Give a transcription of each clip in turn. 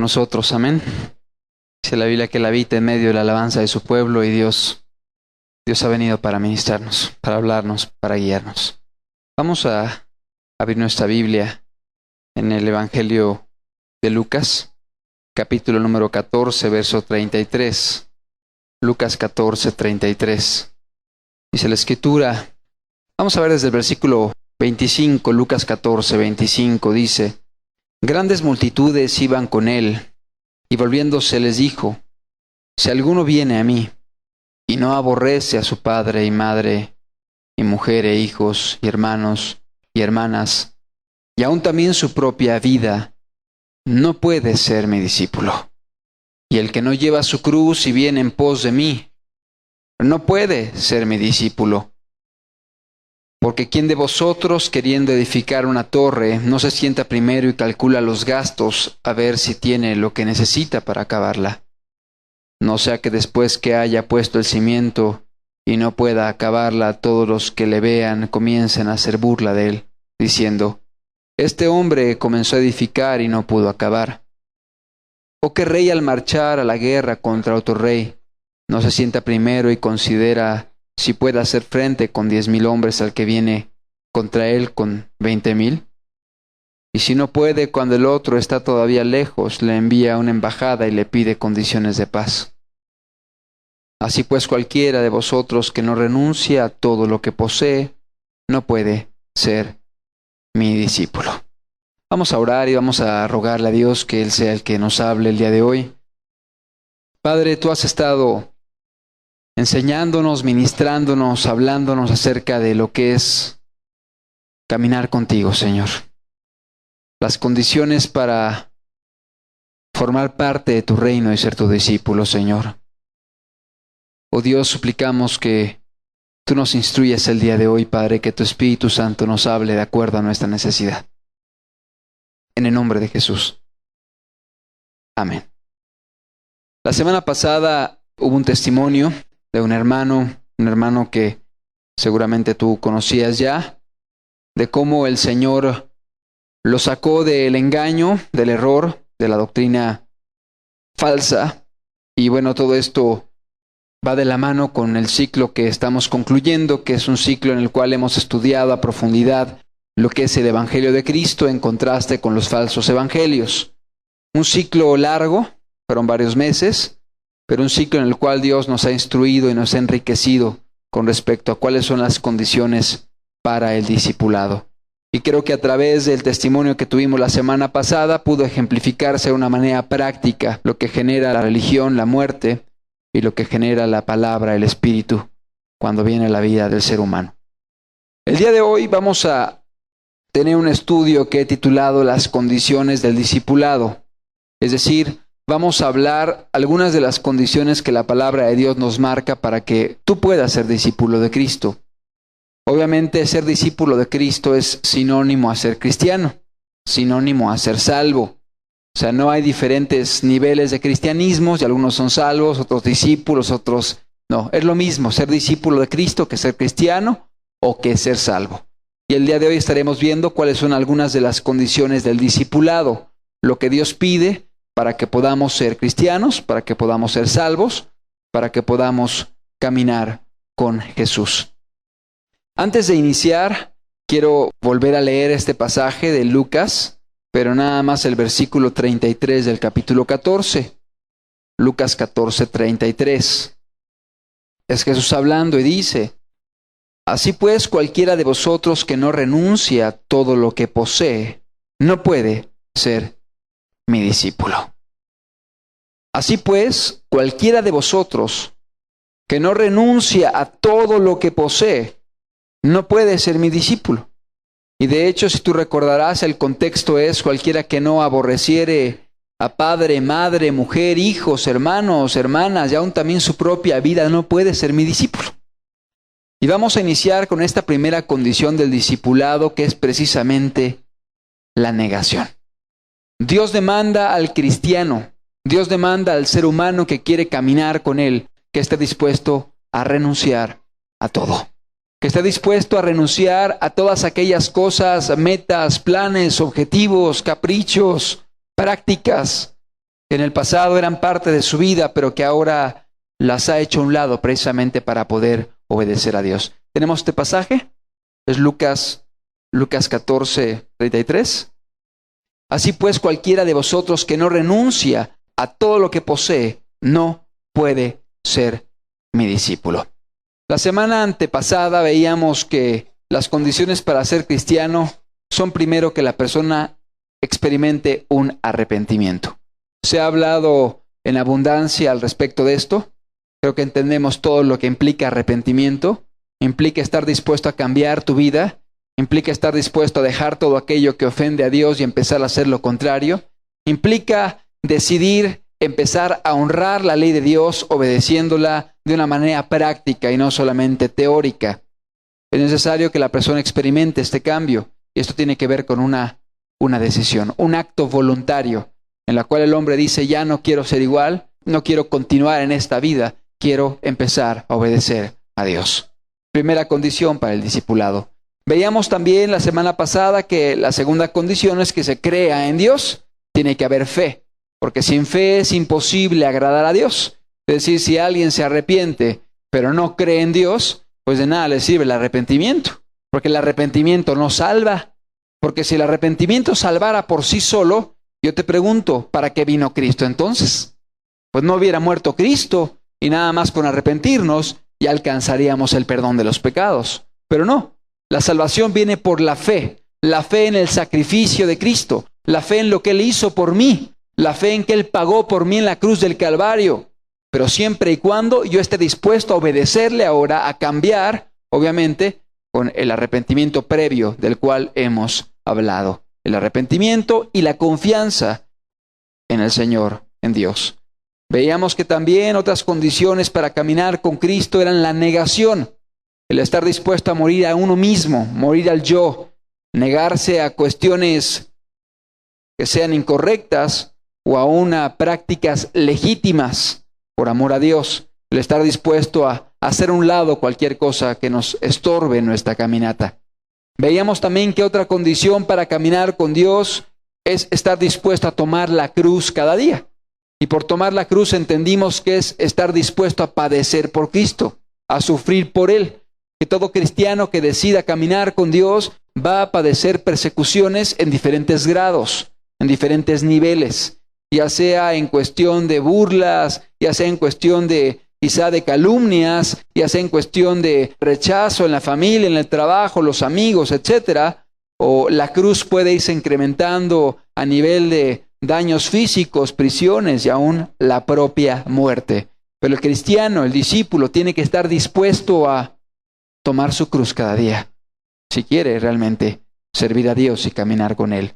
Nosotros, amén. Dice la Biblia que Él habita en medio de la alabanza de su pueblo y Dios ha venido para ministrarnos, para hablarnos, para guiarnos. Vamos a abrir nuestra Biblia en el Evangelio de Lucas, capítulo número 14, verso 33. Lucas 14, 33. Dice la Escritura, vamos a ver desde el versículo 25, Lucas 14, 25, dice: Grandes multitudes iban con él, y volviéndose les dijo: Si alguno viene a mí, y no aborrece a su padre y madre, y mujer e hijos, y hermanos y hermanas, y aun también su propia vida, no puede ser mi discípulo. Y el que no lleva su cruz y viene en pos de mí, no puede ser mi discípulo. Porque ¿quién de vosotros, queriendo edificar una torre, no se sienta primero y calcula los gastos a ver si tiene lo que necesita para acabarla? No sea que después que haya puesto el cimiento y no pueda acabarla, todos los que le vean comiencen a hacer burla de él, diciendo: Este hombre comenzó a edificar y no pudo acabar. ¿O qué rey al marchar a la guerra contra otro rey no se sienta primero y considera si puede hacer frente con 10,000 hombres al que viene contra él con 20,000? Y si no puede, cuando el otro está todavía lejos, le envía una embajada y le pide condiciones de paz. Así pues, cualquiera de vosotros que no renuncie a todo lo que posee, no puede ser mi discípulo. Vamos a orar y vamos a rogarle a Dios que Él sea el que nos hable el día de hoy. Padre, tú has estado enseñándonos, ministrándonos, hablándonos acerca de lo que es caminar contigo, Señor. Las condiciones para formar parte de tu reino y ser tu discípulo, Señor. Oh Dios, suplicamos que tú nos instruyas el día de hoy, Padre, que tu Espíritu Santo nos hable de acuerdo a nuestra necesidad. En el nombre de Jesús. Amén. La semana pasada hubo un testimonio de un hermano que seguramente tú conocías ya, de cómo el Señor lo sacó del engaño, del error, de la doctrina falsa. Y bueno, todo esto va de la mano con el ciclo que estamos concluyendo, que es un ciclo en el cual hemos estudiado a profundidad lo que es el Evangelio de Cristo en contraste con los falsos evangelios. Un ciclo largo, fueron varios meses, pero un ciclo en el cual Dios nos ha instruido y nos ha enriquecido con respecto a cuáles son las condiciones para el discipulado. Y creo que a través del testimonio que tuvimos la semana pasada pudo ejemplificarse de una manera práctica lo que genera la religión, la muerte, y lo que genera la palabra, el Espíritu, cuando viene la vida del ser humano. El día de hoy vamos a tener un estudio que he titulado Las condiciones del discipulado. Es decir, vamos a hablar algunas de las condiciones que la palabra de Dios nos marca para que tú puedas ser discípulo de Cristo. Obviamente, ser discípulo de Cristo es sinónimo a ser cristiano, sinónimo a ser salvo. O sea, no hay diferentes niveles de cristianismos, y algunos son salvos, otros discípulos, otros no. Es lo mismo ser discípulo de Cristo que ser cristiano o que ser salvo. Y el día de hoy estaremos viendo cuáles son algunas de las condiciones del discipulado, lo que Dios pide para que podamos ser cristianos, para que podamos ser salvos, para que podamos caminar con Jesús. Antes de iniciar, quiero volver a leer este pasaje de Lucas, pero nada más el versículo 33 del capítulo 14. Lucas 14, 33. Es Jesús hablando y dice: Así pues, cualquiera de vosotros que no renuncia a todo lo que posee, no puede ser mi discípulo. Así pues, cualquiera de vosotros que no renuncia a todo lo que posee, no puede ser mi discípulo. Y de hecho, si tú recordarás, el contexto es: cualquiera que no aborreciere a padre, madre, mujer, hijos, hermanos, hermanas, y aún también su propia vida, no puede ser mi discípulo. Y vamos a iniciar con esta primera condición del discipulado, que es precisamente la negación. Dios demanda al cristiano, Dios demanda al ser humano que quiere caminar con Él, que esté dispuesto a renunciar a todo. Que esté dispuesto a renunciar a todas aquellas cosas, metas, planes, objetivos, caprichos, prácticas que en el pasado eran parte de su vida, pero que ahora las ha hecho a un lado precisamente para poder obedecer a Dios. ¿Tenemos este pasaje? Es Lucas 14:33. Así pues, cualquiera de vosotros que no renuncia a todo lo que posee, no puede ser mi discípulo. La semana antepasada veíamos que las condiciones para ser cristiano son primero que la persona experimente un arrepentimiento. Se ha hablado en abundancia al respecto de esto. Creo que entendemos todo lo que implica arrepentimiento. Implica estar dispuesto a cambiar tu vida. Implica estar dispuesto a dejar todo aquello que ofende a Dios y empezar a hacer lo contrario. Implica decidir empezar a honrar la ley de Dios obedeciéndola de una manera práctica y no solamente teórica. Es necesario que la persona experimente este cambio, y esto tiene que ver con una decisión, un acto voluntario, en la cual el hombre dice: ya no quiero ser igual, no quiero continuar en esta vida, quiero empezar a obedecer a Dios. Primera condición para el discipulado. Veíamos también la semana pasada que la segunda condición es que se crea en Dios. Tiene que haber fe, porque sin fe es imposible agradar a Dios. Es decir, si alguien se arrepiente, pero no cree en Dios, pues de nada le sirve el arrepentimiento, porque el arrepentimiento no salva. Porque si el arrepentimiento salvara por sí solo, yo te pregunto, ¿para qué vino Cristo entonces? Pues no hubiera muerto Cristo y nada más con arrepentirnos ya alcanzaríamos el perdón de los pecados. Pero no, la salvación viene por la fe en el sacrificio de Cristo, la fe en lo que Él hizo por mí, la fe en que Él pagó por mí en la cruz del Calvario. Pero siempre y cuando yo esté dispuesto a obedecerle ahora, a cambiar, obviamente, con el arrepentimiento previo del cual hemos hablado. El arrepentimiento y la confianza en el Señor, en Dios. Veíamos que también otras condiciones para caminar con Cristo eran la negación, el estar dispuesto a morir a uno mismo, morir al yo, negarse a cuestiones que sean incorrectas o aún a prácticas legítimas por amor a Dios, el estar dispuesto a hacer a un lado cualquier cosa que nos estorbe en nuestra caminata. Veíamos también que otra condición para caminar con Dios es estar dispuesto a tomar la cruz cada día. Y por tomar la cruz entendimos que es estar dispuesto a padecer por Cristo, a sufrir por Él. Que todo cristiano que decida caminar con Dios va a padecer persecuciones en diferentes grados, en diferentes niveles, ya sea en cuestión de burlas, ya sea en cuestión de quizá de calumnias, ya sea en cuestión de rechazo en la familia, en el trabajo, los amigos, etcétera. O la cruz puede irse incrementando a nivel de daños físicos, prisiones y aún la propia muerte. Pero el cristiano, el discípulo, tiene que estar dispuesto a tomar su cruz cada día, si quiere realmente servir a Dios y caminar con Él.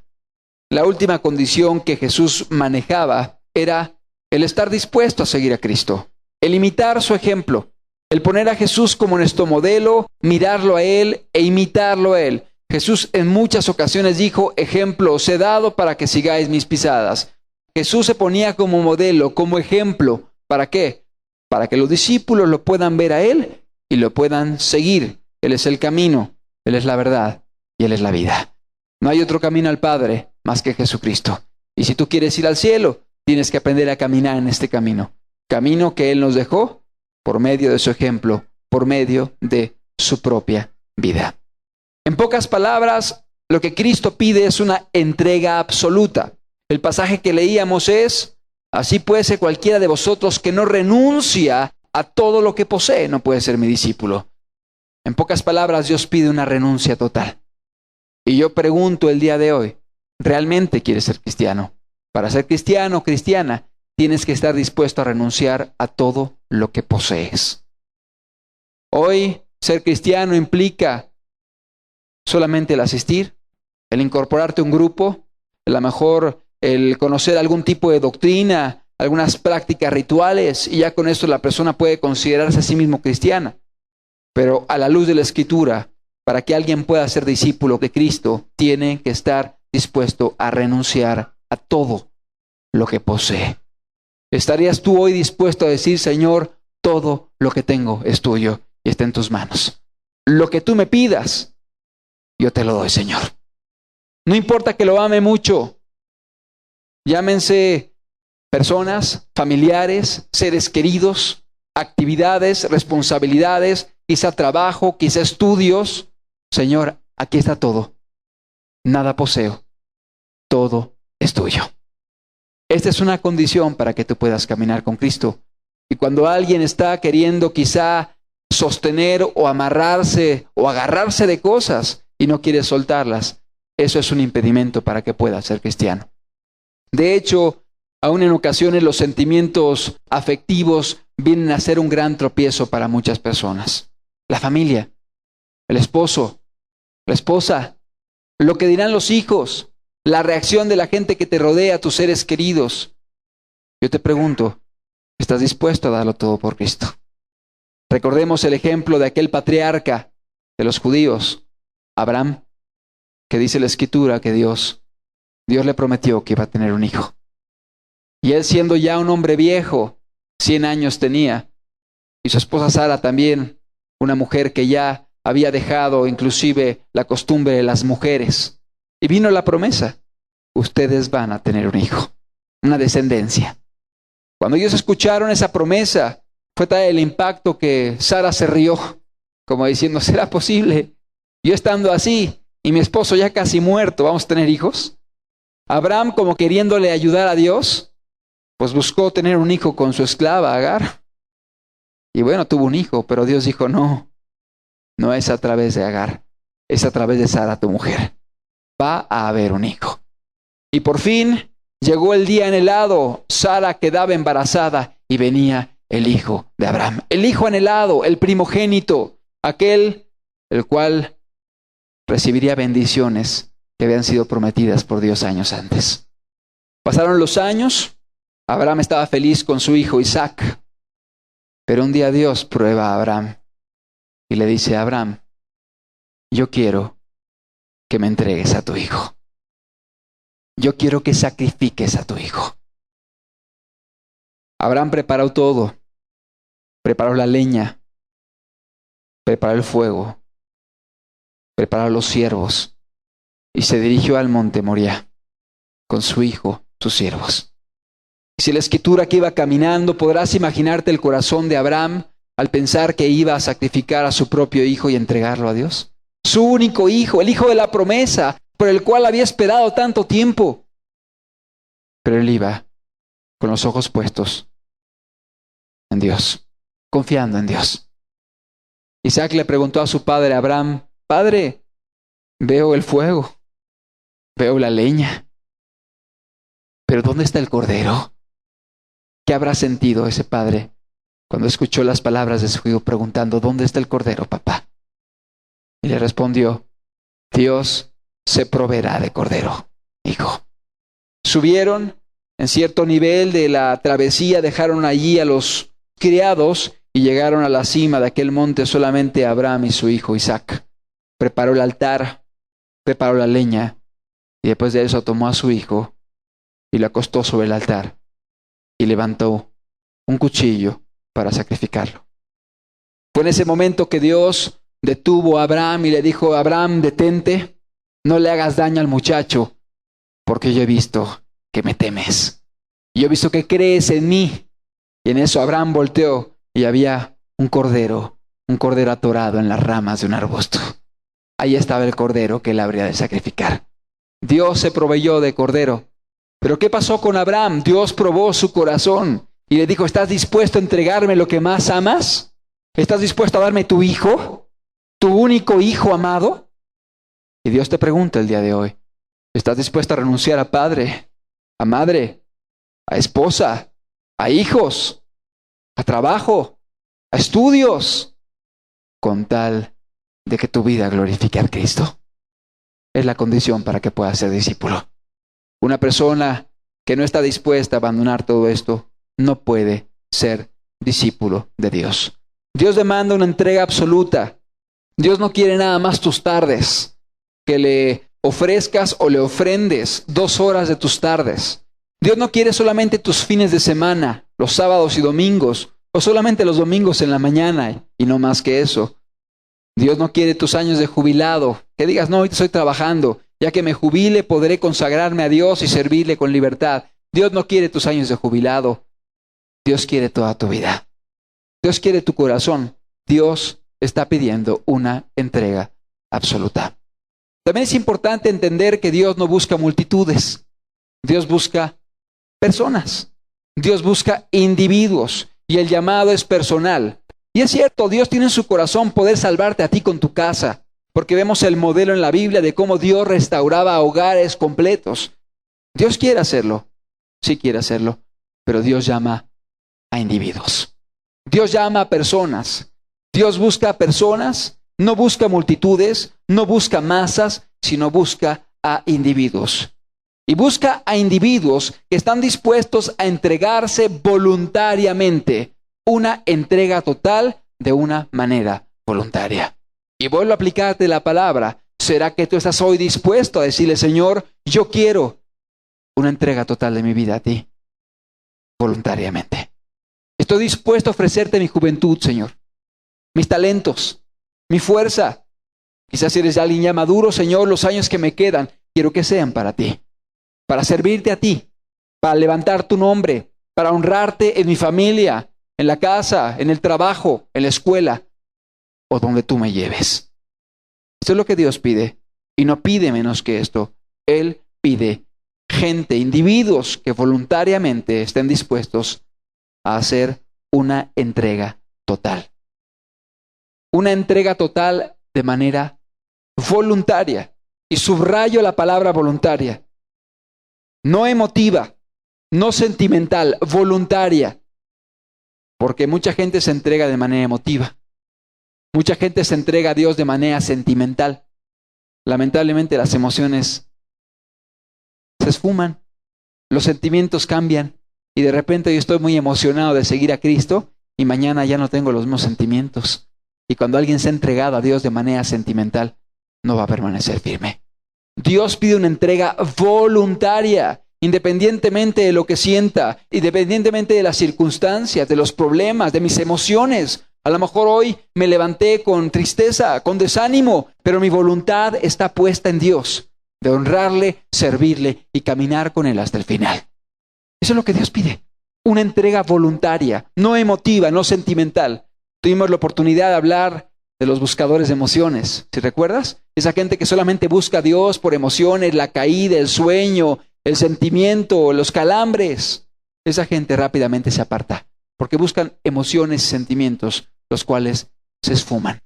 La última condición que Jesús manejaba era el estar dispuesto a seguir a Cristo, el imitar su ejemplo, el poner a Jesús como nuestro modelo, mirarlo a Él e imitarlo a Él. Jesús en muchas ocasiones dijo: ejemplo os he dado para que sigáis mis pisadas. Jesús se ponía como modelo, como ejemplo. ¿Para qué? Para que los discípulos lo puedan ver a Él y lo puedan seguir. Él es el camino, Él es la verdad y Él es la vida. No hay otro camino al Padre más que Jesucristo. Y si tú quieres ir al cielo, tienes que aprender a caminar en este camino. Camino que Él nos dejó por medio de su ejemplo, por medio de su propia vida. En pocas palabras, lo que Cristo pide es una entrega absoluta. El pasaje que leíamos es: así puede ser cualquiera de vosotros que no renuncia a todo lo que posee, no puede ser mi discípulo. En pocas palabras, Dios pide una renuncia total. Y yo pregunto el día de hoy, ¿realmente quieres ser cristiano? Para ser cristiano o cristiana, tienes que estar dispuesto a renunciar a todo lo que posees. Hoy, ser cristiano implica solamente el asistir, el incorporarte a un grupo, a lo mejor el conocer algún tipo de doctrina, algunas prácticas rituales, y ya con esto la persona puede considerarse a sí mismo cristiana. Pero a la luz de la Escritura, para que alguien pueda ser discípulo de Cristo, tiene que estar dispuesto a renunciar a todo lo que posee. ¿Estarías tú hoy dispuesto a decir: Señor, todo lo que tengo es tuyo y está en tus manos? Lo que tú me pidas, yo te lo doy, Señor. No importa que lo ame mucho. Llámense personas, familiares, seres queridos, actividades, responsabilidades, quizá trabajo, quizá estudios. Señor, aquí está todo. Nada poseo. Todo es tuyo. Esta es una condición para que tú puedas caminar con Cristo. Y cuando alguien está queriendo quizá sostener o amarrarse o agarrarse de cosas y no quiere soltarlas, eso es un impedimento para que pueda ser cristiano. De hecho, aún en ocasiones los sentimientos afectivos vienen a ser un gran tropiezo para muchas personas. La familia, el esposo, la esposa, lo que dirán los hijos, la reacción de la gente que te rodea, tus seres queridos. Yo te pregunto, ¿estás dispuesto a darlo todo por Cristo? Recordemos el ejemplo de aquel patriarca de los judíos, Abraham, que dice la Escritura que Dios le prometió que iba a tener un hijo. Y él, siendo ya un hombre viejo, 100 años tenía, y su esposa Sara también, una mujer que ya había dejado inclusive la costumbre de las mujeres. Y vino la promesa: ustedes van a tener un hijo, una descendencia. Cuando ellos escucharon esa promesa, fue tal el impacto que Sara se rió, como diciendo, ¿será posible? Yo estando así, y mi esposo ya casi muerto, ¿vamos a tener hijos? Abraham, como queriéndole ayudar a Dios, pues buscó tener un hijo con su esclava Agar. Y bueno, tuvo un hijo, pero Dios dijo, no es a través de Agar, es a través de Sara, tu mujer. Va a haber un hijo. Y por fin llegó el día anhelado. Sara quedaba embarazada y venía el hijo de Abraham. El hijo anhelado, el primogénito, aquel el cual recibiría bendiciones que habían sido prometidas por Dios años antes. Pasaron los años. Abraham estaba feliz con su hijo Isaac. Pero un día Dios prueba a Abraham y le dice: Abraham, yo quiero que me entregues a tu hijo. Yo quiero que sacrifiques a tu hijo. Abraham preparó todo. Preparó la leña, preparó el fuego, preparó los siervos y se dirigió al monte Moriah con su hijo, sus siervos. Si la Escritura que iba caminando, podrás imaginarte el corazón de Abraham al pensar que iba a sacrificar a su propio hijo y entregarlo a Dios. Su único hijo, el hijo de la promesa, por el cual había esperado tanto tiempo. Pero él iba con los ojos puestos en Dios, confiando en Dios. Isaac le preguntó a su padre Abraham: Padre, veo el fuego, veo la leña, pero ¿dónde está el cordero? ¿Qué habrá sentido ese padre cuando escuchó las palabras de su hijo preguntando: ¿dónde está el cordero, papá? Y le respondió: Dios se proveerá de cordero, hijo. Subieron en cierto nivel de la travesía, dejaron allí a los criados y llegaron a la cima de aquel monte solamente Abraham y su hijo Isaac. Preparó el altar, preparó la leña y después de eso tomó a su hijo y lo acostó sobre el altar y levantó un cuchillo para sacrificarlo. Fue en ese momento que Dios detuvo a Abraham y le dijo: Abraham, detente, no le hagas daño al muchacho, porque yo he visto que me temes. Yo he visto que crees en mí. Y en eso Abraham volteó y había un cordero atorado en las ramas de un arbusto. Ahí estaba el cordero que él habría de sacrificar. Dios se proveyó de cordero. Pero ¿qué pasó con Abraham? Dios probó su corazón y le dijo: ¿estás dispuesto a entregarme lo que más amas? ¿Estás dispuesto a darme tu hijo? ¿Tu único hijo amado? Y Dios te pregunta el día de hoy: ¿estás dispuesto a renunciar a padre, a madre, a esposa, a hijos, a trabajo, a estudios, con tal de que tu vida glorifique a Cristo? Es la condición para que puedas ser discípulo. Una persona que no está dispuesta a abandonar todo esto no puede ser discípulo de Dios. Dios demanda una entrega absoluta. Dios no quiere nada más tus tardes, que le ofrezcas o le ofrendes 2 horas de tus tardes. Dios no quiere solamente tus fines de semana, los sábados y domingos, o solamente los domingos en la mañana y no más que eso. Dios no quiere tus años de jubilado, que digas: no, ahorita estoy trabajando, ya que me jubile podré consagrarme a Dios y servirle con libertad. Dios no quiere tus años de jubilado. Dios quiere toda tu vida. Dios quiere tu corazón. Dios está pidiendo una entrega absoluta. También es importante entender que Dios no busca multitudes. Dios busca personas. Dios busca individuos. Y el llamado es personal. Y es cierto, Dios tiene en su corazón poder salvarte a ti con tu casa. Porque vemos el modelo en la Biblia de cómo Dios restauraba hogares completos. Dios quiere hacerlo. Sí quiere hacerlo. Pero Dios llama a individuos. Dios llama a personas. Dios busca a personas, no busca multitudes, no busca masas, sino busca a individuos. Y busca a individuos que están dispuestos a entregarse voluntariamente. Una entrega total de una manera voluntaria. Y vuelvo a aplicarte la palabra. ¿Será que tú estás hoy dispuesto a decirle, Señor, yo quiero una entrega total de mi vida a ti? Voluntariamente. Estoy dispuesto a ofrecerte mi juventud, Señor. Mis talentos, mi fuerza. Quizás si eres alguien ya maduro, Señor, los años que me quedan, quiero que sean para ti. Para servirte a ti. Para levantar tu nombre. Para honrarte en mi familia, en la casa, en el trabajo, en la escuela o donde tú me lleves. Esto es lo que Dios pide. Y no pide menos que esto. Él pide gente, individuos que voluntariamente estén dispuestos a hacer una entrega total. Una entrega total de manera voluntaria. Y subrayo la palabra voluntaria. No emotiva, no sentimental, voluntaria. Porque mucha gente se entrega de manera emotiva. Mucha gente se entrega a Dios de manera sentimental. Lamentablemente las emociones se esfuman, los sentimientos cambian y de repente yo estoy muy emocionado de seguir a Cristo y mañana ya no tengo los mismos sentimientos. Y cuando alguien se ha entregado a Dios de manera sentimental, no va a permanecer firme. Dios pide una entrega voluntaria, independientemente de lo que sienta, independientemente de las circunstancias, de los problemas, de mis emociones. A lo mejor hoy me levanté con tristeza, con desánimo, pero mi voluntad está puesta en Dios, de honrarle, servirle y caminar con Él hasta el final. Eso es lo que Dios pide. Una entrega voluntaria, no emotiva, no sentimental. Tuvimos la oportunidad de hablar de los buscadores de emociones. ¿Sí recuerdas? Esa gente que solamente busca a Dios por emociones, la caída, el sueño, el sentimiento, los calambres. Esa gente rápidamente se aparta, porque buscan emociones y sentimientos, los cuales se esfuman.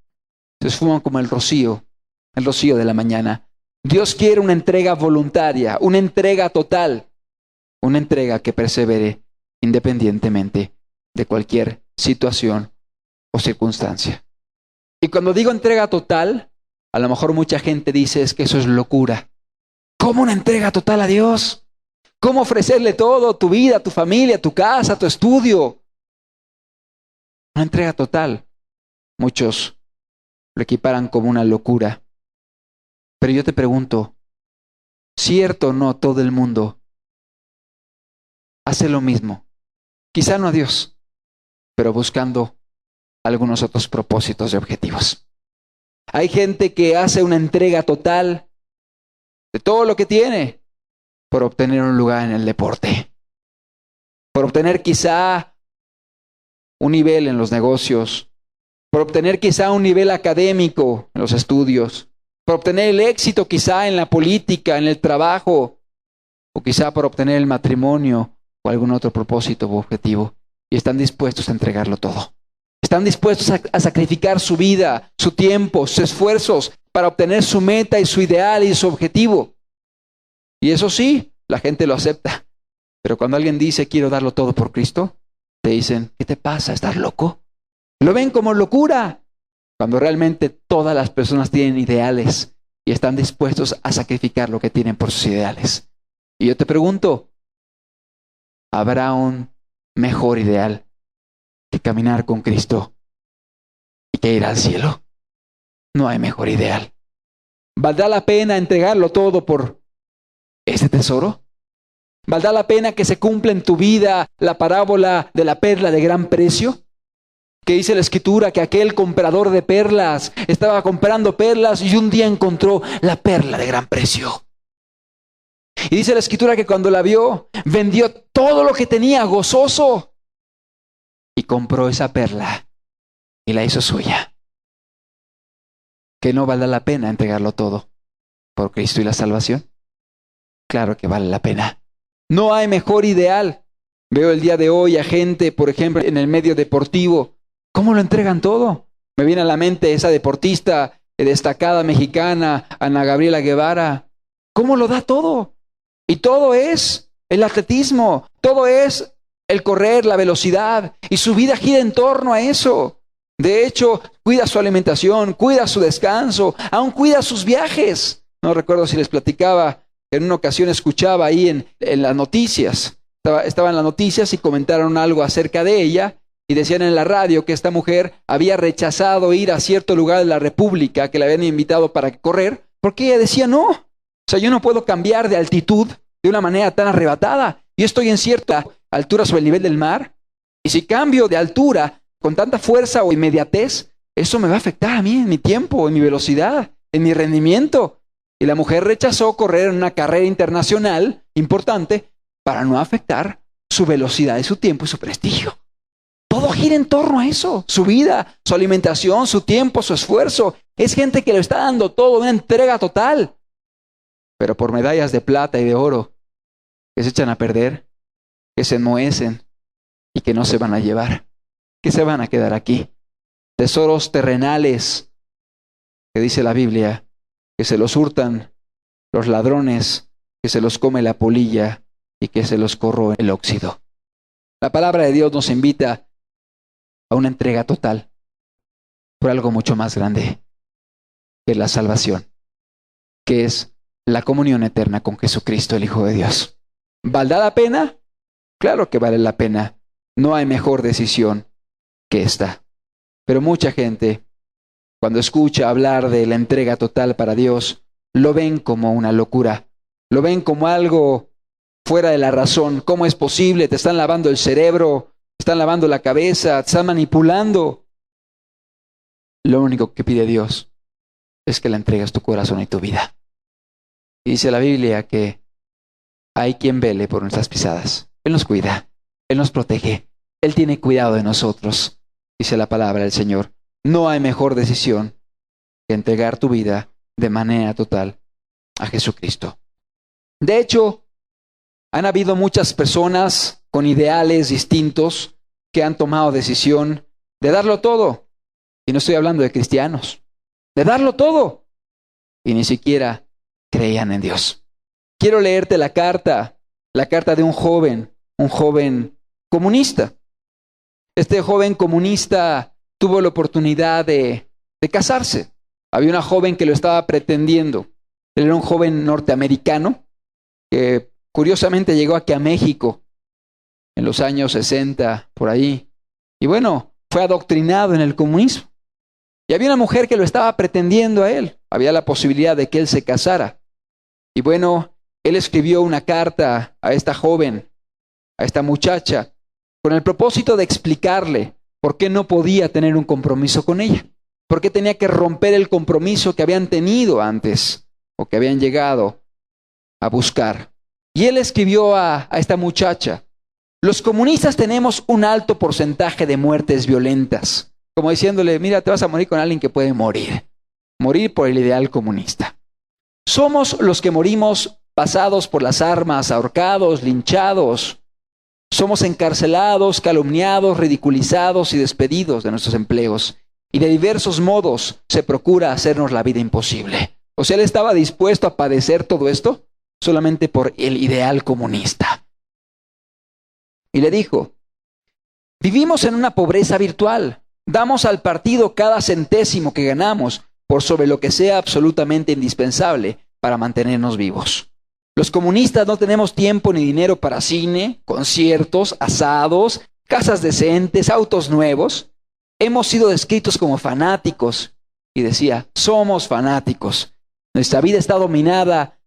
Se esfuman como el rocío de la mañana. Dios quiere una entrega voluntaria, una entrega total, una entrega que persevere independientemente de cualquier situación o circunstancia. Y cuando digo entrega total, a lo mejor mucha gente dice es que eso es locura. ¿Cómo una entrega total a Dios? ¿Cómo ofrecerle todo, tu vida, tu familia, tu casa, tu estudio? Una entrega total. Muchos lo equiparan como una locura. Pero yo te pregunto, ¿cierto o no todo el mundo hace lo mismo? Quizá no a Dios, pero buscando algunos otros propósitos y objetivos. Hay gente que hace una entrega total de todo lo que tiene por obtener un lugar en el deporte, por obtener quizá un nivel en los negocios, por obtener quizá un nivel académico en los estudios, por obtener el éxito quizá en la política, en el trabajo, o quizá por obtener el matrimonio o algún otro propósito u objetivo. Y están dispuestos a entregarlo todo. Están dispuestos a sacrificar su vida, su tiempo, sus esfuerzos para obtener su meta y su ideal y su objetivo. Y eso sí, la gente lo acepta. Pero cuando alguien dice quiero darlo todo por Cristo, te dicen, ¿qué te pasa? ¿Estás loco? Lo ven como locura. Cuando realmente todas las personas tienen ideales y están dispuestos a sacrificar lo que tienen por sus ideales. Y yo te pregunto, ¿habrá un mejor ideal que caminar con Cristo y que ir al cielo? No hay mejor ideal. ¿Valdrá la pena entregarlo todo por ese tesoro? ¿Valdrá la pena que se cumpla en tu vida la parábola de la perla de gran precio? Que dice la Escritura que aquel comprador de perlas estaba comprando perlas y un día encontró la perla de gran precio. Y dice la Escritura que cuando la vio, vendió todo lo que tenía gozoso y compró esa perla y la hizo suya. ¿Que no vale la pena entregarlo todo por Cristo y la salvación? Claro que vale la pena. No hay mejor ideal. Veo el día de hoy a gente, por ejemplo, en el medio deportivo, ¿cómo lo entregan todo? Me viene a la mente esa deportista destacada mexicana, Ana Gabriela Guevara. ¿Cómo lo da todo? Y todo es el atletismo, todo es el correr, la velocidad, y su vida gira en torno a eso. De hecho, cuida su alimentación, cuida su descanso, aún cuida sus viajes. No recuerdo si les platicaba, en una ocasión escuchaba ahí en las noticias, estaba en las noticias y comentaron algo acerca de ella, y decían en la radio que esta mujer había rechazado ir a cierto lugar de la República que le habían invitado para correr, porque ella decía no. O sea, yo no puedo cambiar de altitud de una manera tan arrebatada. Yo estoy en cierta altura sobre el nivel del mar, y si cambio de altura con tanta fuerza o inmediatez, eso me va a afectar a mí en mi tiempo, en mi velocidad, en mi rendimiento. Y la mujer rechazó correr en una carrera internacional importante para no afectar su velocidad y su tiempo y su prestigio. Todo gira en torno a eso, su vida, su alimentación, su tiempo, su esfuerzo. Es gente que lo está dando todo, una entrega total. Pero por medallas de plata y de oro que se echan a perder, que se enmohecen y que no se van a llevar, que se van a quedar aquí. Tesoros terrenales, que dice la Biblia, que se los hurtan los ladrones, que se los come la polilla y que se los corroe el óxido. La palabra de Dios nos invita a una entrega total por algo mucho más grande, que es la salvación, que es la comunión eterna con Jesucristo, el Hijo de Dios. ¿Valdrá la pena? Claro que vale la pena. No hay mejor decisión que esta. Pero mucha gente, cuando escucha hablar de la entrega total para Dios, lo ven como una locura. Lo ven como algo fuera de la razón. ¿Cómo es posible? Te están lavando el cerebro, te están lavando la cabeza, te están manipulando. Lo único que pide Dios es que le entregues tu corazón y tu vida. Y dice la Biblia que hay quien vele por nuestras pisadas. Él nos cuida, Él nos protege, Él tiene cuidado de nosotros. Dice la palabra del Señor. No hay mejor decisión que entregar tu vida de manera total a Jesucristo. De hecho, han habido muchas personas con ideales distintos que han tomado decisión de darlo todo. Y no estoy hablando de cristianos. De darlo todo. Y ni siquiera creían en Dios. Quiero leerte la carta de un joven comunista. Este joven comunista tuvo la oportunidad de casarse. Había una joven que lo estaba pretendiendo. Él era un joven norteamericano que curiosamente llegó aquí a México en los años 60, por ahí. Y bueno, fue adoctrinado en el comunismo. Y había una mujer que lo estaba pretendiendo a él. Había la posibilidad de que él se casara. Y bueno, él escribió una carta a esta joven, a esta muchacha, con el propósito de explicarle por qué no podía tener un compromiso con ella. Por qué tenía que romper el compromiso que habían tenido antes o que habían llegado a buscar. Y él escribió a esta muchacha: los comunistas tenemos un alto porcentaje de muertes violentas. Como diciéndole, mira, te vas a morir con alguien que puede morir. Morir por el ideal comunista. Somos los que morimos pasados por las armas, ahorcados, linchados. Somos encarcelados, calumniados, ridiculizados y despedidos de nuestros empleos. Y de diversos modos se procura hacernos la vida imposible. O sea, él estaba dispuesto a padecer todo esto solamente por el ideal comunista. Y le dijo: vivimos en una pobreza virtual. Damos al partido cada centésimo que ganamos por sobre lo que sea absolutamente indispensable para mantenernos vivos. Los comunistas no tenemos tiempo ni dinero para cine, conciertos, asados, casas decentes, autos nuevos. Hemos sido descritos como fanáticos. Y decía, somos fanáticos. Nuestra vida está dominada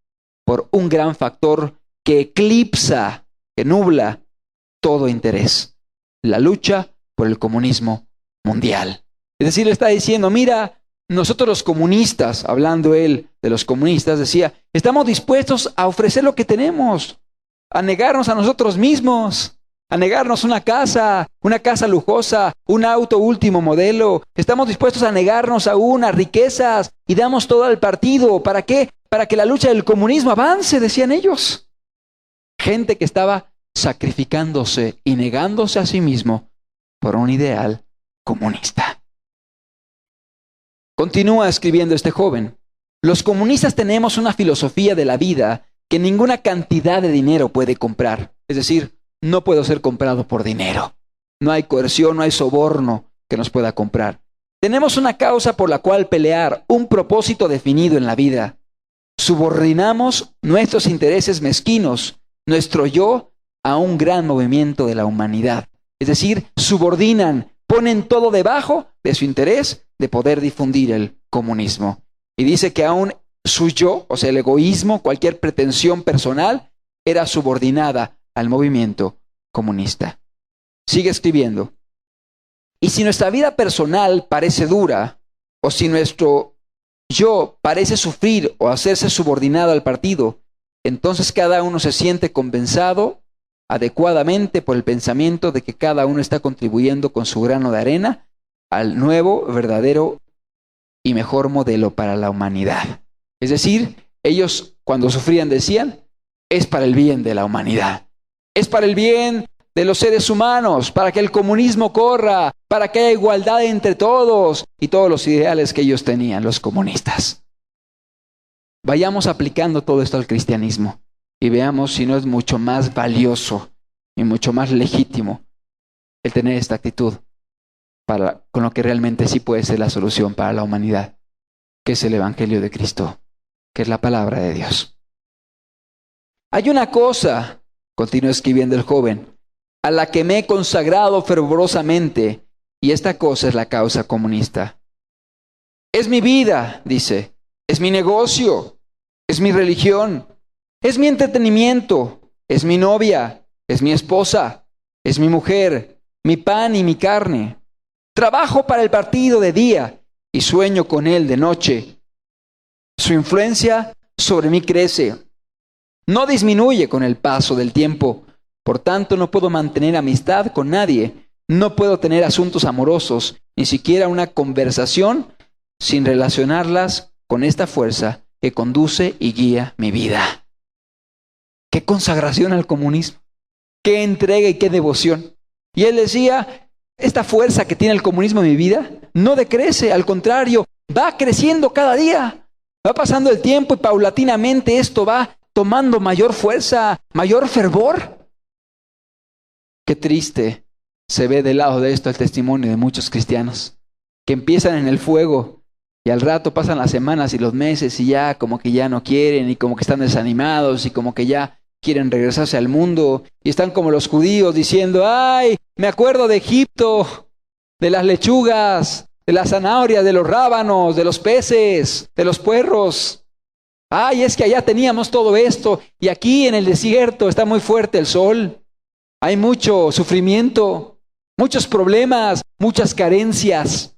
por un gran factor que eclipsa, que nubla todo interés: la lucha por el comunismo mundial. Es decir, le está diciendo, mira, nosotros los comunistas, hablando él de los comunistas, decía, estamos dispuestos a ofrecer lo que tenemos, a negarnos a nosotros mismos, a negarnos una casa lujosa, un auto último modelo. Estamos dispuestos a negarnos aún a riquezas y damos todo al partido. ¿Para qué? Para que la lucha del comunismo avance, decían ellos. Gente que estaba sacrificándose y negándose a sí mismo por un ideal comunista. Continúa escribiendo este joven. Los comunistas tenemos una filosofía de la vida que ninguna cantidad de dinero puede comprar. Es decir, no puedo ser comprado por dinero. No hay coerción, no hay soborno que nos pueda comprar. Tenemos una causa por la cual pelear, un propósito definido en la vida. Subordinamos nuestros intereses mezquinos, nuestro yo, a un gran movimiento de la humanidad. Es decir, subordinan, ponen todo debajo de su interés de poder difundir el comunismo. Y dice que aún su yo, o sea, el egoísmo, cualquier pretensión personal, era subordinada al movimiento comunista. Sigue escribiendo. Y si nuestra vida personal parece dura, o si nuestro yo parece sufrir o hacerse subordinado al partido, entonces cada uno se siente compensado adecuadamente por el pensamiento de que cada uno está contribuyendo con su grano de arena al nuevo, verdadero y mejor modelo para la humanidad. Es decir, ellos cuando sufrían decían, es para el bien de la humanidad. Es para el bien de los seres humanos, para que el comunismo corra, para que haya igualdad entre todos y todos los ideales que ellos tenían, los comunistas. Vayamos aplicando todo esto al cristianismo y veamos si no es mucho más valioso y mucho más legítimo el tener esta actitud con lo que realmente sí puede ser la solución para la humanidad, que es el Evangelio de Cristo, que es la palabra de Dios. Hay una cosa, continúa escribiendo el joven, a la que me he consagrado fervorosamente, y esta cosa es la causa comunista. Es mi vida, dice, es mi negocio, es mi religión, es mi entretenimiento, es mi novia, es mi esposa, es mi mujer, mi pan y mi carne. Trabajo para el partido de día y sueño con él de noche. Su influencia sobre mí crece. No disminuye con el paso del tiempo. Por tanto, no puedo mantener amistad con nadie. No puedo tener asuntos amorosos, ni siquiera una conversación, sin relacionarlas con esta fuerza que conduce y guía mi vida. ¡Qué consagración al comunismo! ¡Qué entrega y qué devoción! Y él decía, esta fuerza que tiene el comunismo en mi vida no decrece, al contrario, va creciendo cada día. Va pasando el tiempo y paulatinamente esto va tomando mayor fuerza, mayor fervor. Qué triste se ve del lado de esto el testimonio de muchos cristianos que empiezan en el fuego y al rato pasan las semanas y los meses y ya como que ya no quieren y como que están desanimados y como que ya quieren regresarse al mundo y están como los judíos diciendo, ¡ay! Me acuerdo de Egipto, de las lechugas, de las zanahorias, de los rábanos, de los peces, de los puerros. ¡Ay! Es que allá teníamos todo esto y aquí en el desierto está muy fuerte el sol. Hay mucho sufrimiento, muchos problemas, muchas carencias.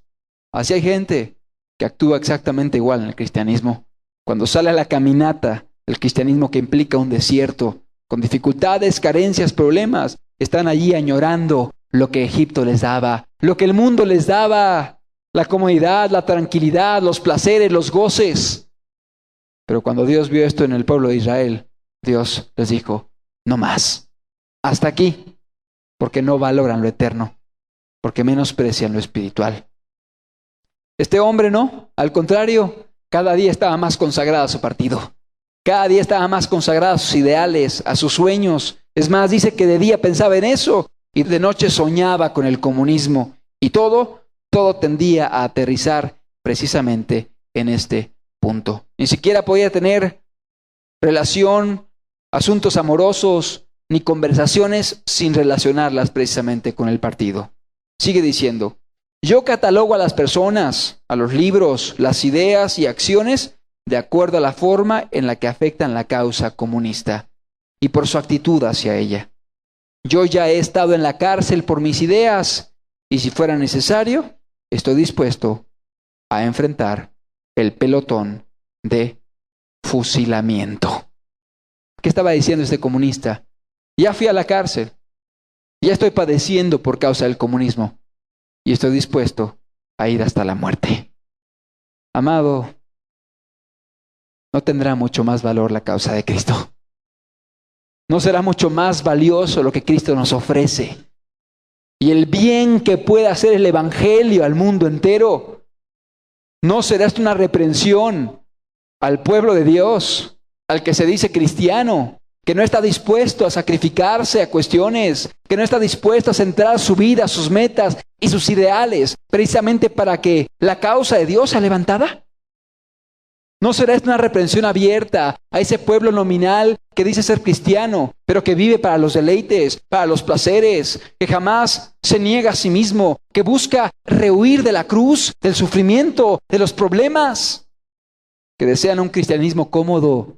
Así hay gente que actúa exactamente igual en el cristianismo. Cuando sale a la caminata, el cristianismo que implica un desierto, con dificultades, carencias, problemas, están allí añorando lo que Egipto les daba, lo que el mundo les daba, la comodidad, la tranquilidad, los placeres, los goces. Pero cuando Dios vio esto en el pueblo de Israel, Dios les dijo, no más, hasta aquí, porque no valoran lo eterno, porque menosprecian lo espiritual. Este hombre no, al contrario, cada día estaba más consagrado a su partido. Cada día estaba más consagrado a sus ideales, a sus sueños. Es más, dice que de día pensaba en eso y de noche soñaba con el comunismo. Y todo tendía a aterrizar precisamente en este punto. Ni siquiera podía tener relación, asuntos amorosos, ni conversaciones sin relacionarlas precisamente con el partido. Sigue diciendo, yo catalogo a las personas, a los libros, las ideas y acciones de acuerdo a la forma en la que afectan la causa comunista y por su actitud hacia ella. Yo ya he estado en la cárcel por mis ideas y si fuera necesario, estoy dispuesto a enfrentar el pelotón de fusilamiento. ¿Qué estaba diciendo este comunista? Ya fui a la cárcel, ya estoy padeciendo por causa del comunismo y estoy dispuesto a ir hasta la muerte. Amado, no tendrá mucho más valor la causa de Cristo. No será mucho más valioso lo que Cristo nos ofrece. Y el bien que puede hacer el Evangelio al mundo entero, no será esto una reprensión al pueblo de Dios, al que se dice cristiano, que no está dispuesto a sacrificarse a cuestiones, que no está dispuesto a centrar su vida, sus metas y sus ideales, precisamente para que la causa de Dios sea levantada. ¿No será esta una reprensión abierta a ese pueblo nominal que dice ser cristiano, pero que vive para los deleites, para los placeres, que jamás se niega a sí mismo, que busca rehuir de la cruz, del sufrimiento, de los problemas, que desean un cristianismo cómodo,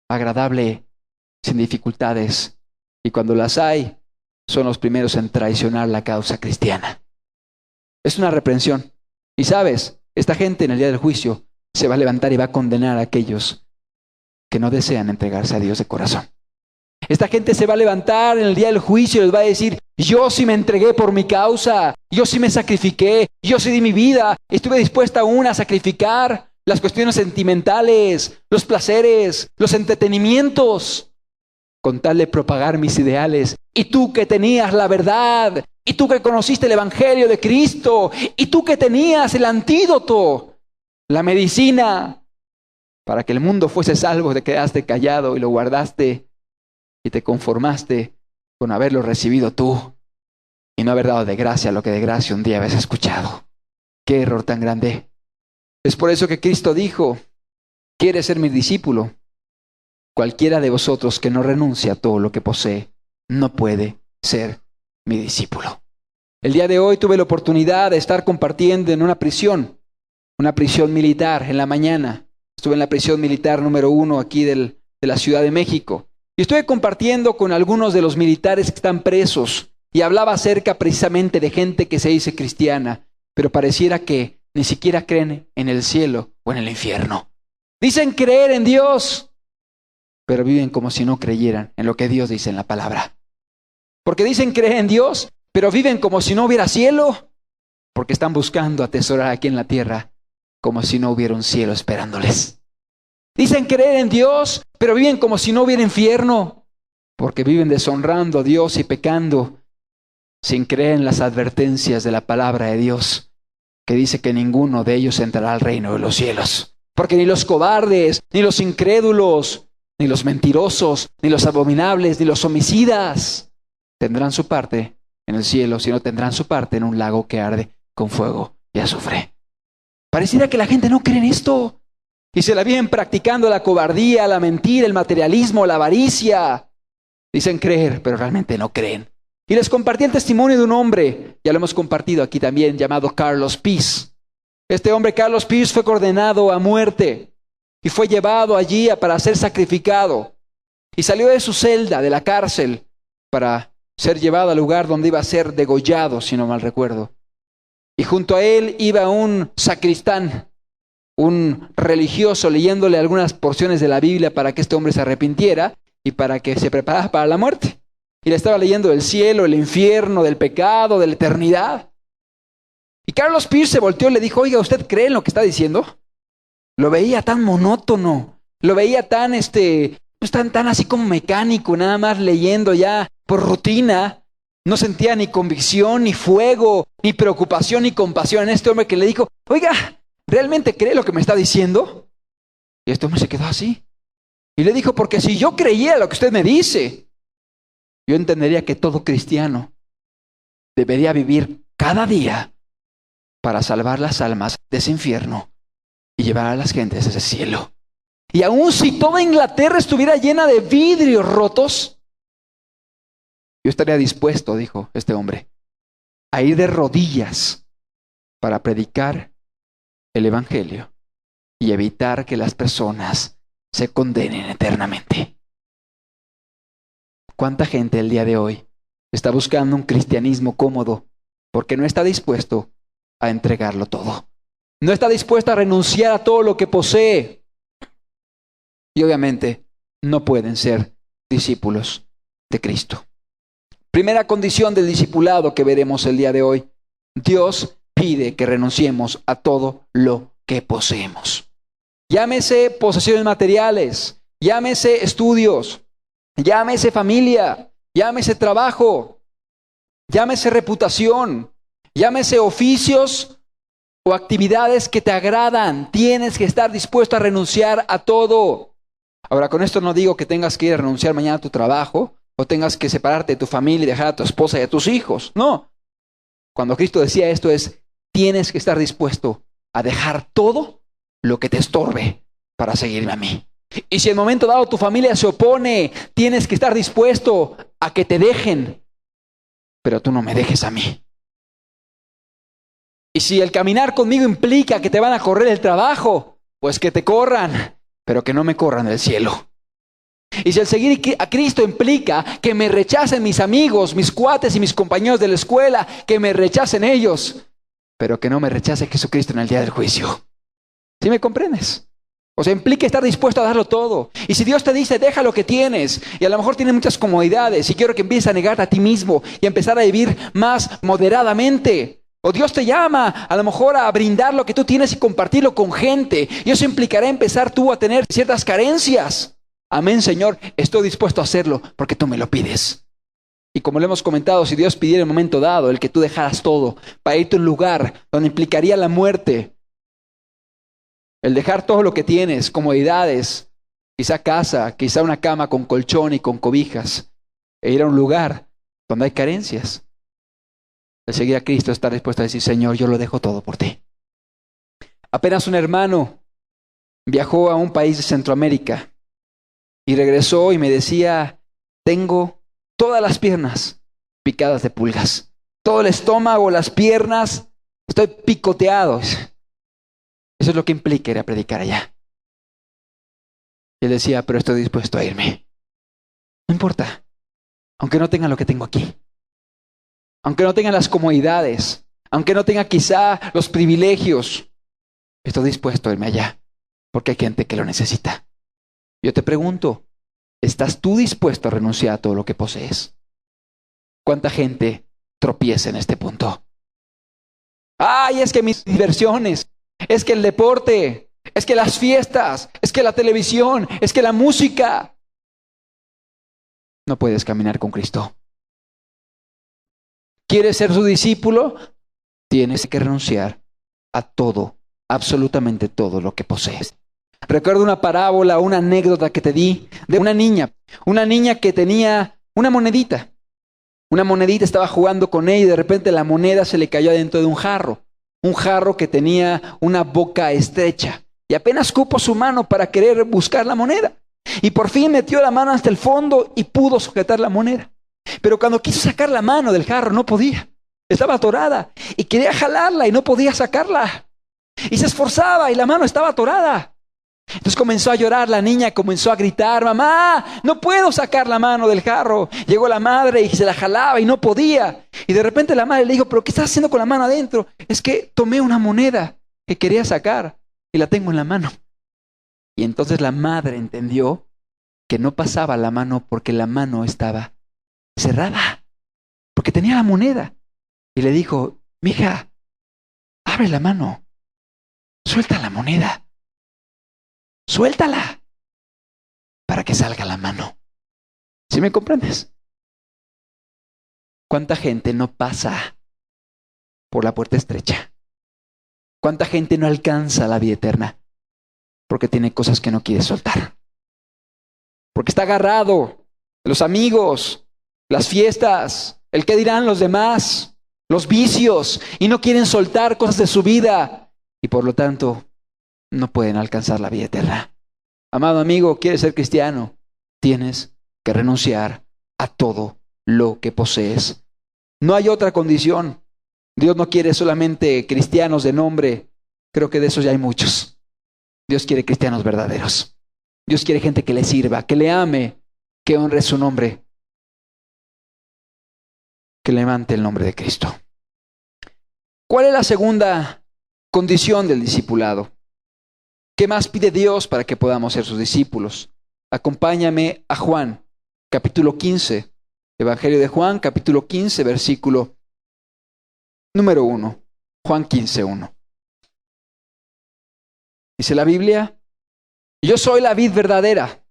agradable, sin dificultades, y cuando las hay, son los primeros en traicionar la causa cristiana? Es una reprensión. Y sabes, esta gente en el día del juicio se va a levantar y va a condenar a aquellos que no desean entregarse a Dios de corazón. Esta gente se va a levantar en el día del juicio y les va a decir: yo sí me entregué por mi causa, yo sí me sacrifiqué, yo sí di mi vida, estuve dispuesta aún a sacrificar las cuestiones sentimentales, los placeres, los entretenimientos, con tal de propagar mis ideales. Y tú que tenías la verdad, y tú que conociste el Evangelio de Cristo, y tú que tenías el antídoto, la medicina, para que el mundo fuese salvo, te quedaste callado y lo guardaste y te conformaste con haberlo recibido tú y no haber dado de gracia lo que de gracia un día habías escuchado. ¡Qué error tan grande! Es por eso que Cristo dijo: ¿quieres ser mi discípulo? Cualquiera de vosotros que no renuncie a todo lo que posee, no puede ser mi discípulo. El día de hoy tuve la oportunidad de estar compartiendo en una prisión militar en la mañana. Estuve en la prisión militar número 1 aquí de la Ciudad de México. Y estuve compartiendo con algunos de los militares que están presos y hablaba acerca precisamente de gente que se dice cristiana, pero pareciera que ni siquiera creen en el cielo o en el infierno. Dicen creer en Dios, pero viven como si no creyeran en lo que Dios dice en la palabra. Porque dicen creer en Dios, pero viven como si no hubiera cielo, porque están buscando atesorar aquí en la tierra como si no hubiera un cielo esperándoles. Dicen creer en Dios, pero viven como si no hubiera infierno, porque viven deshonrando a Dios y pecando, sin creer en las advertencias de la palabra de Dios, que dice que ninguno de ellos entrará al reino de los cielos. Porque ni los cobardes, ni los incrédulos, ni los mentirosos, ni los abominables, ni los homicidas tendrán su parte en el cielo, sino tendrán su parte en un lago que arde con fuego y azufre. Pareciera que la gente no cree en esto y se la vienen practicando la cobardía, la mentira, el materialismo, la avaricia. Dicen creer, pero realmente no creen. Y les compartí el testimonio de un hombre, ya lo hemos compartido aquí también, llamado Carlos Peace. Este hombre, Carlos Peace, fue condenado a muerte y fue llevado allí para ser sacrificado. Y salió de su celda, de la cárcel, para ser llevado al lugar donde iba a ser degollado, si no mal recuerdo. Y junto a él iba un sacristán, un religioso, leyéndole algunas porciones de la Biblia para que este hombre se arrepintiera y para que se preparara para la muerte. Y le estaba leyendo del cielo, el infierno, del pecado, de la eternidad. Y Carlos Peace se volteó y le dijo: oiga, ¿usted cree en lo que está diciendo? Lo veía tan monótono, lo veía tan así como mecánico, nada más leyendo ya por rutina. No sentía ni convicción, ni fuego, ni preocupación, ni compasión en este hombre, que le dijo: oiga, ¿realmente cree lo que me está diciendo? Y este hombre se quedó así. Y le dijo: porque si yo creyera lo que usted me dice, yo entendería que todo cristiano debería vivir cada día para salvar las almas de ese infierno y llevar a las gentes a ese cielo. Y aun si toda Inglaterra estuviera llena de vidrios rotos, yo estaría dispuesto, dijo este hombre, a ir de rodillas para predicar el Evangelio y evitar que las personas se condenen eternamente. ¿Cuánta gente el día de hoy está buscando un cristianismo cómodo porque no está dispuesto a entregarlo todo? No está dispuesto a renunciar a todo lo que posee. Y obviamente no pueden ser discípulos de Cristo. Primera condición del discipulado que veremos el día de hoy. Dios pide que renunciemos a todo lo que poseemos. Llámese posesiones materiales, llámese estudios, llámese familia, llámese trabajo, llámese reputación, llámese oficios o actividades que te agradan. Tienes que estar dispuesto a renunciar a todo. Ahora, con esto no digo que tengas que ir a renunciar mañana a tu trabajo o tengas que separarte de tu familia y dejar a tu esposa y a tus hijos. No. Cuando Cristo decía esto es, tienes que estar dispuesto a dejar todo lo que te estorbe para seguirme a mí. Y si en momento dado tu familia se opone, tienes que estar dispuesto a que te dejen, pero tú no me dejes a mí. Y si el caminar conmigo implica que te van a correr el trabajo, pues que te corran, pero que no me corran del cielo. Y si el seguir a Cristo implica que me rechacen mis amigos, mis cuates y mis compañeros de la escuela, que me rechacen ellos, pero que no me rechace Jesucristo en el día del juicio. ¿Sí me comprendes? O sea, implica estar dispuesto a darlo todo. Y si Dios te dice, deja lo que tienes, y a lo mejor tienes muchas comodidades, y quiero que empieces a negarte a ti mismo y a empezar a vivir más moderadamente. O Dios te llama a lo mejor a brindar lo que tú tienes y compartirlo con gente. Y eso implicará empezar tú a tener ciertas carencias. Amén, Señor, estoy dispuesto a hacerlo porque tú me lo pides. Y como lo hemos comentado, si Dios pidiera en un momento dado el que tú dejaras todo para irte a un lugar donde implicaría la muerte, el dejar todo lo que tienes, comodidades, quizá casa, quizá una cama con colchón y con cobijas, e ir a un lugar donde hay carencias, el seguir a Cristo, estar dispuesto a decir, Señor, yo lo dejo todo por ti. Apenas un hermano viajó a un país de Centroamérica y regresó y me decía, tengo todas las piernas picadas de pulgas, todo el estómago, las piernas, estoy picoteado. Eso es lo que implica ir a predicar allá. Y él decía, pero estoy dispuesto a irme. No importa, aunque no tenga lo que tengo aquí, aunque no tenga las comodidades, aunque no tenga quizá los privilegios, estoy dispuesto a irme allá, porque hay gente que lo necesita. Yo te pregunto, ¿estás tú dispuesto a renunciar a todo lo que posees? ¿Cuánta gente tropieza en este punto? Ay, es que mis diversiones, es que el deporte, es que las fiestas, es que la televisión, es que la música. No puedes caminar con Cristo. ¿Quieres ser su discípulo? Tienes que renunciar a todo, absolutamente todo lo que posees. Recuerdo una parábola, una anécdota que te di de una niña que tenía una monedita. Una monedita, estaba jugando con ella y de repente la moneda se le cayó dentro de un jarro que tenía una boca estrecha. Y apenas cupo su mano para querer buscar la moneda. Y por fin metió la mano hasta el fondo y pudo sujetar la moneda. Pero cuando quiso sacar la mano del jarro no podía. Estaba atorada y quería jalarla y no podía sacarla. Y se esforzaba y la mano estaba atorada. Entonces comenzó a llorar la niña, comenzó a gritar, mamá, no puedo sacar la mano del jarro. Llegó la madre y se la jalaba y no podía. Y de repente la madre le dijo, pero ¿qué estás haciendo con la mano adentro? Es que tomé una moneda que quería sacar y la tengo en la mano. Y entonces la madre entendió que no pasaba la mano porque la mano estaba cerrada, porque tenía la moneda. Y le dijo, mija, abre la mano, suelta la moneda. Suéltala para que salga la mano. ¿Sí me comprendes? ¿Cuánta gente no pasa por la puerta estrecha? ¿Cuánta gente no alcanza la vida eterna? Porque tiene cosas que no quiere soltar. Porque está agarrado a los amigos, las fiestas, el qué dirán los demás, los vicios, y no quieren soltar cosas de su vida. Y por lo tanto, no pueden alcanzar la vida eterna. Amado amigo, ¿quieres ser cristiano? Tienes que renunciar a todo lo que posees. No hay otra condición. Dios no quiere solamente cristianos de nombre. Creo que de esos ya hay muchos. Dios quiere cristianos verdaderos. Dios quiere gente que le sirva, que le ame, que honre su nombre, que levante el nombre de Cristo. ¿Cuál es la segunda condición del discipulado. ¿Qué más pide Dios para que podamos ser sus discípulos? Acompáñame a Juan, capítulo 15. Evangelio de Juan, capítulo 15, versículo número 1. Juan 15, 1. Dice la Biblia: yo soy la vid verdadera,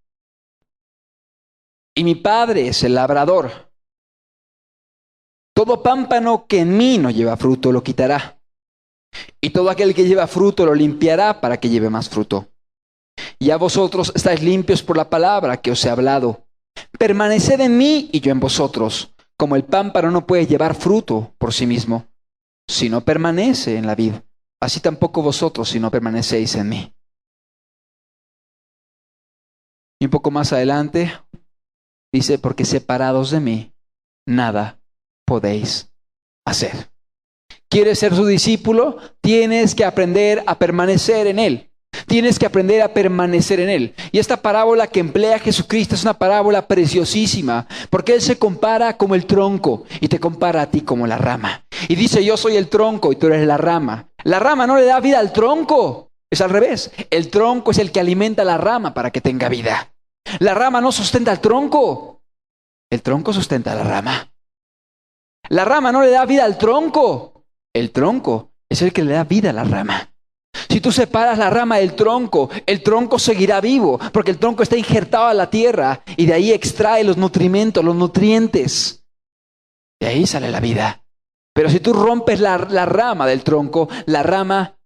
y mi Padre es el labrador. Todo pámpano que en mí no lleva fruto lo quitará, y todo aquel que lleva fruto lo limpiará para que lleve más fruto. Y a vosotros estáis limpios por la palabra que os he hablado. Permaneced en mí y yo en vosotros, como el pámpano no puede llevar fruto por sí mismo, si no permanece en la vid, así tampoco vosotros si no permanecéis en mí. Y un poco más adelante dice: porque separados de mí, nada podéis hacer. ¿Quieres ser su discípulo? Tienes que aprender a permanecer en Él. Tienes que aprender a permanecer en Él. Y esta parábola que emplea Jesucristo es una parábola preciosísima, porque Él se compara como el tronco y te compara a ti como la rama. Y dice: yo soy el tronco y tú eres la rama. La rama no le da vida al tronco, es al revés. El tronco es el que alimenta a la rama para que tenga vida. La rama no sustenta al tronco, el tronco sustenta a la rama. La rama no le da vida al tronco, el tronco es el que le da vida a la rama. Si tú separas la rama del tronco, el tronco seguirá vivo, porque el tronco está injertado a la tierra y de ahí extrae los nutrimentos, los nutrientes. De ahí sale la vida. Pero si tú rompes la rama del tronco, la rama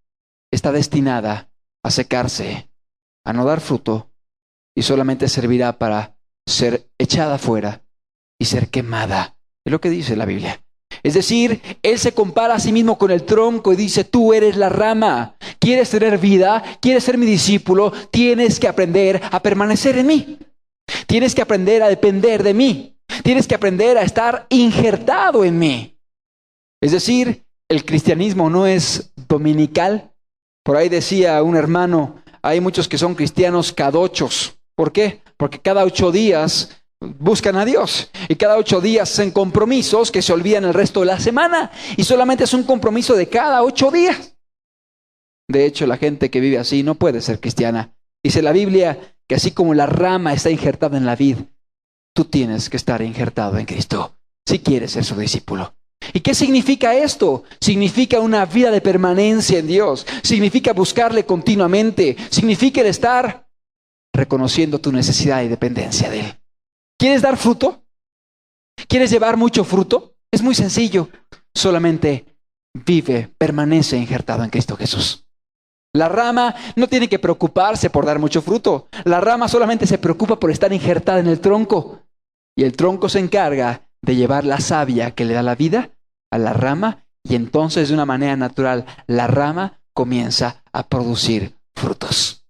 está destinada a secarse, a no dar fruto, y solamente servirá para ser echada afuera y ser quemada. Es lo que dice la Biblia. Es decir, Él se compara a sí mismo con el tronco y dice: tú eres la rama. ¿Quieres tener vida? ¿Quieres ser mi discípulo? Tienes que aprender a permanecer en mí. Tienes que aprender a depender de mí. Tienes que aprender a estar injertado en mí. Es decir, el cristianismo no es dominical. Por ahí decía un hermano: hay muchos que son cristianos cadochos. ¿Por qué? Porque cada 8 días buscan a Dios y cada 8 días hacen compromisos que se olvidan el resto de la semana, y solamente es un compromiso de cada 8 días. De hecho, la gente que vive así no puede ser cristiana. Dice la Biblia que así como la rama está injertada en la vid, tú tienes que estar injertado en Cristo si quieres ser su discípulo. ¿Y qué significa esto? Significa una vida de permanencia en Dios. Significa buscarle continuamente. Significa el estar reconociendo tu necesidad y dependencia de Él. ¿Quieres dar fruto? ¿Quieres llevar mucho fruto? Es muy sencillo. Solamente vive, permanece injertado en Cristo Jesús. La rama no tiene que preocuparse por dar mucho fruto. La rama solamente se preocupa por estar injertada en el tronco. Y el tronco se encarga de llevar la savia que le da la vida a la rama, y entonces de una manera natural la rama comienza a producir frutos.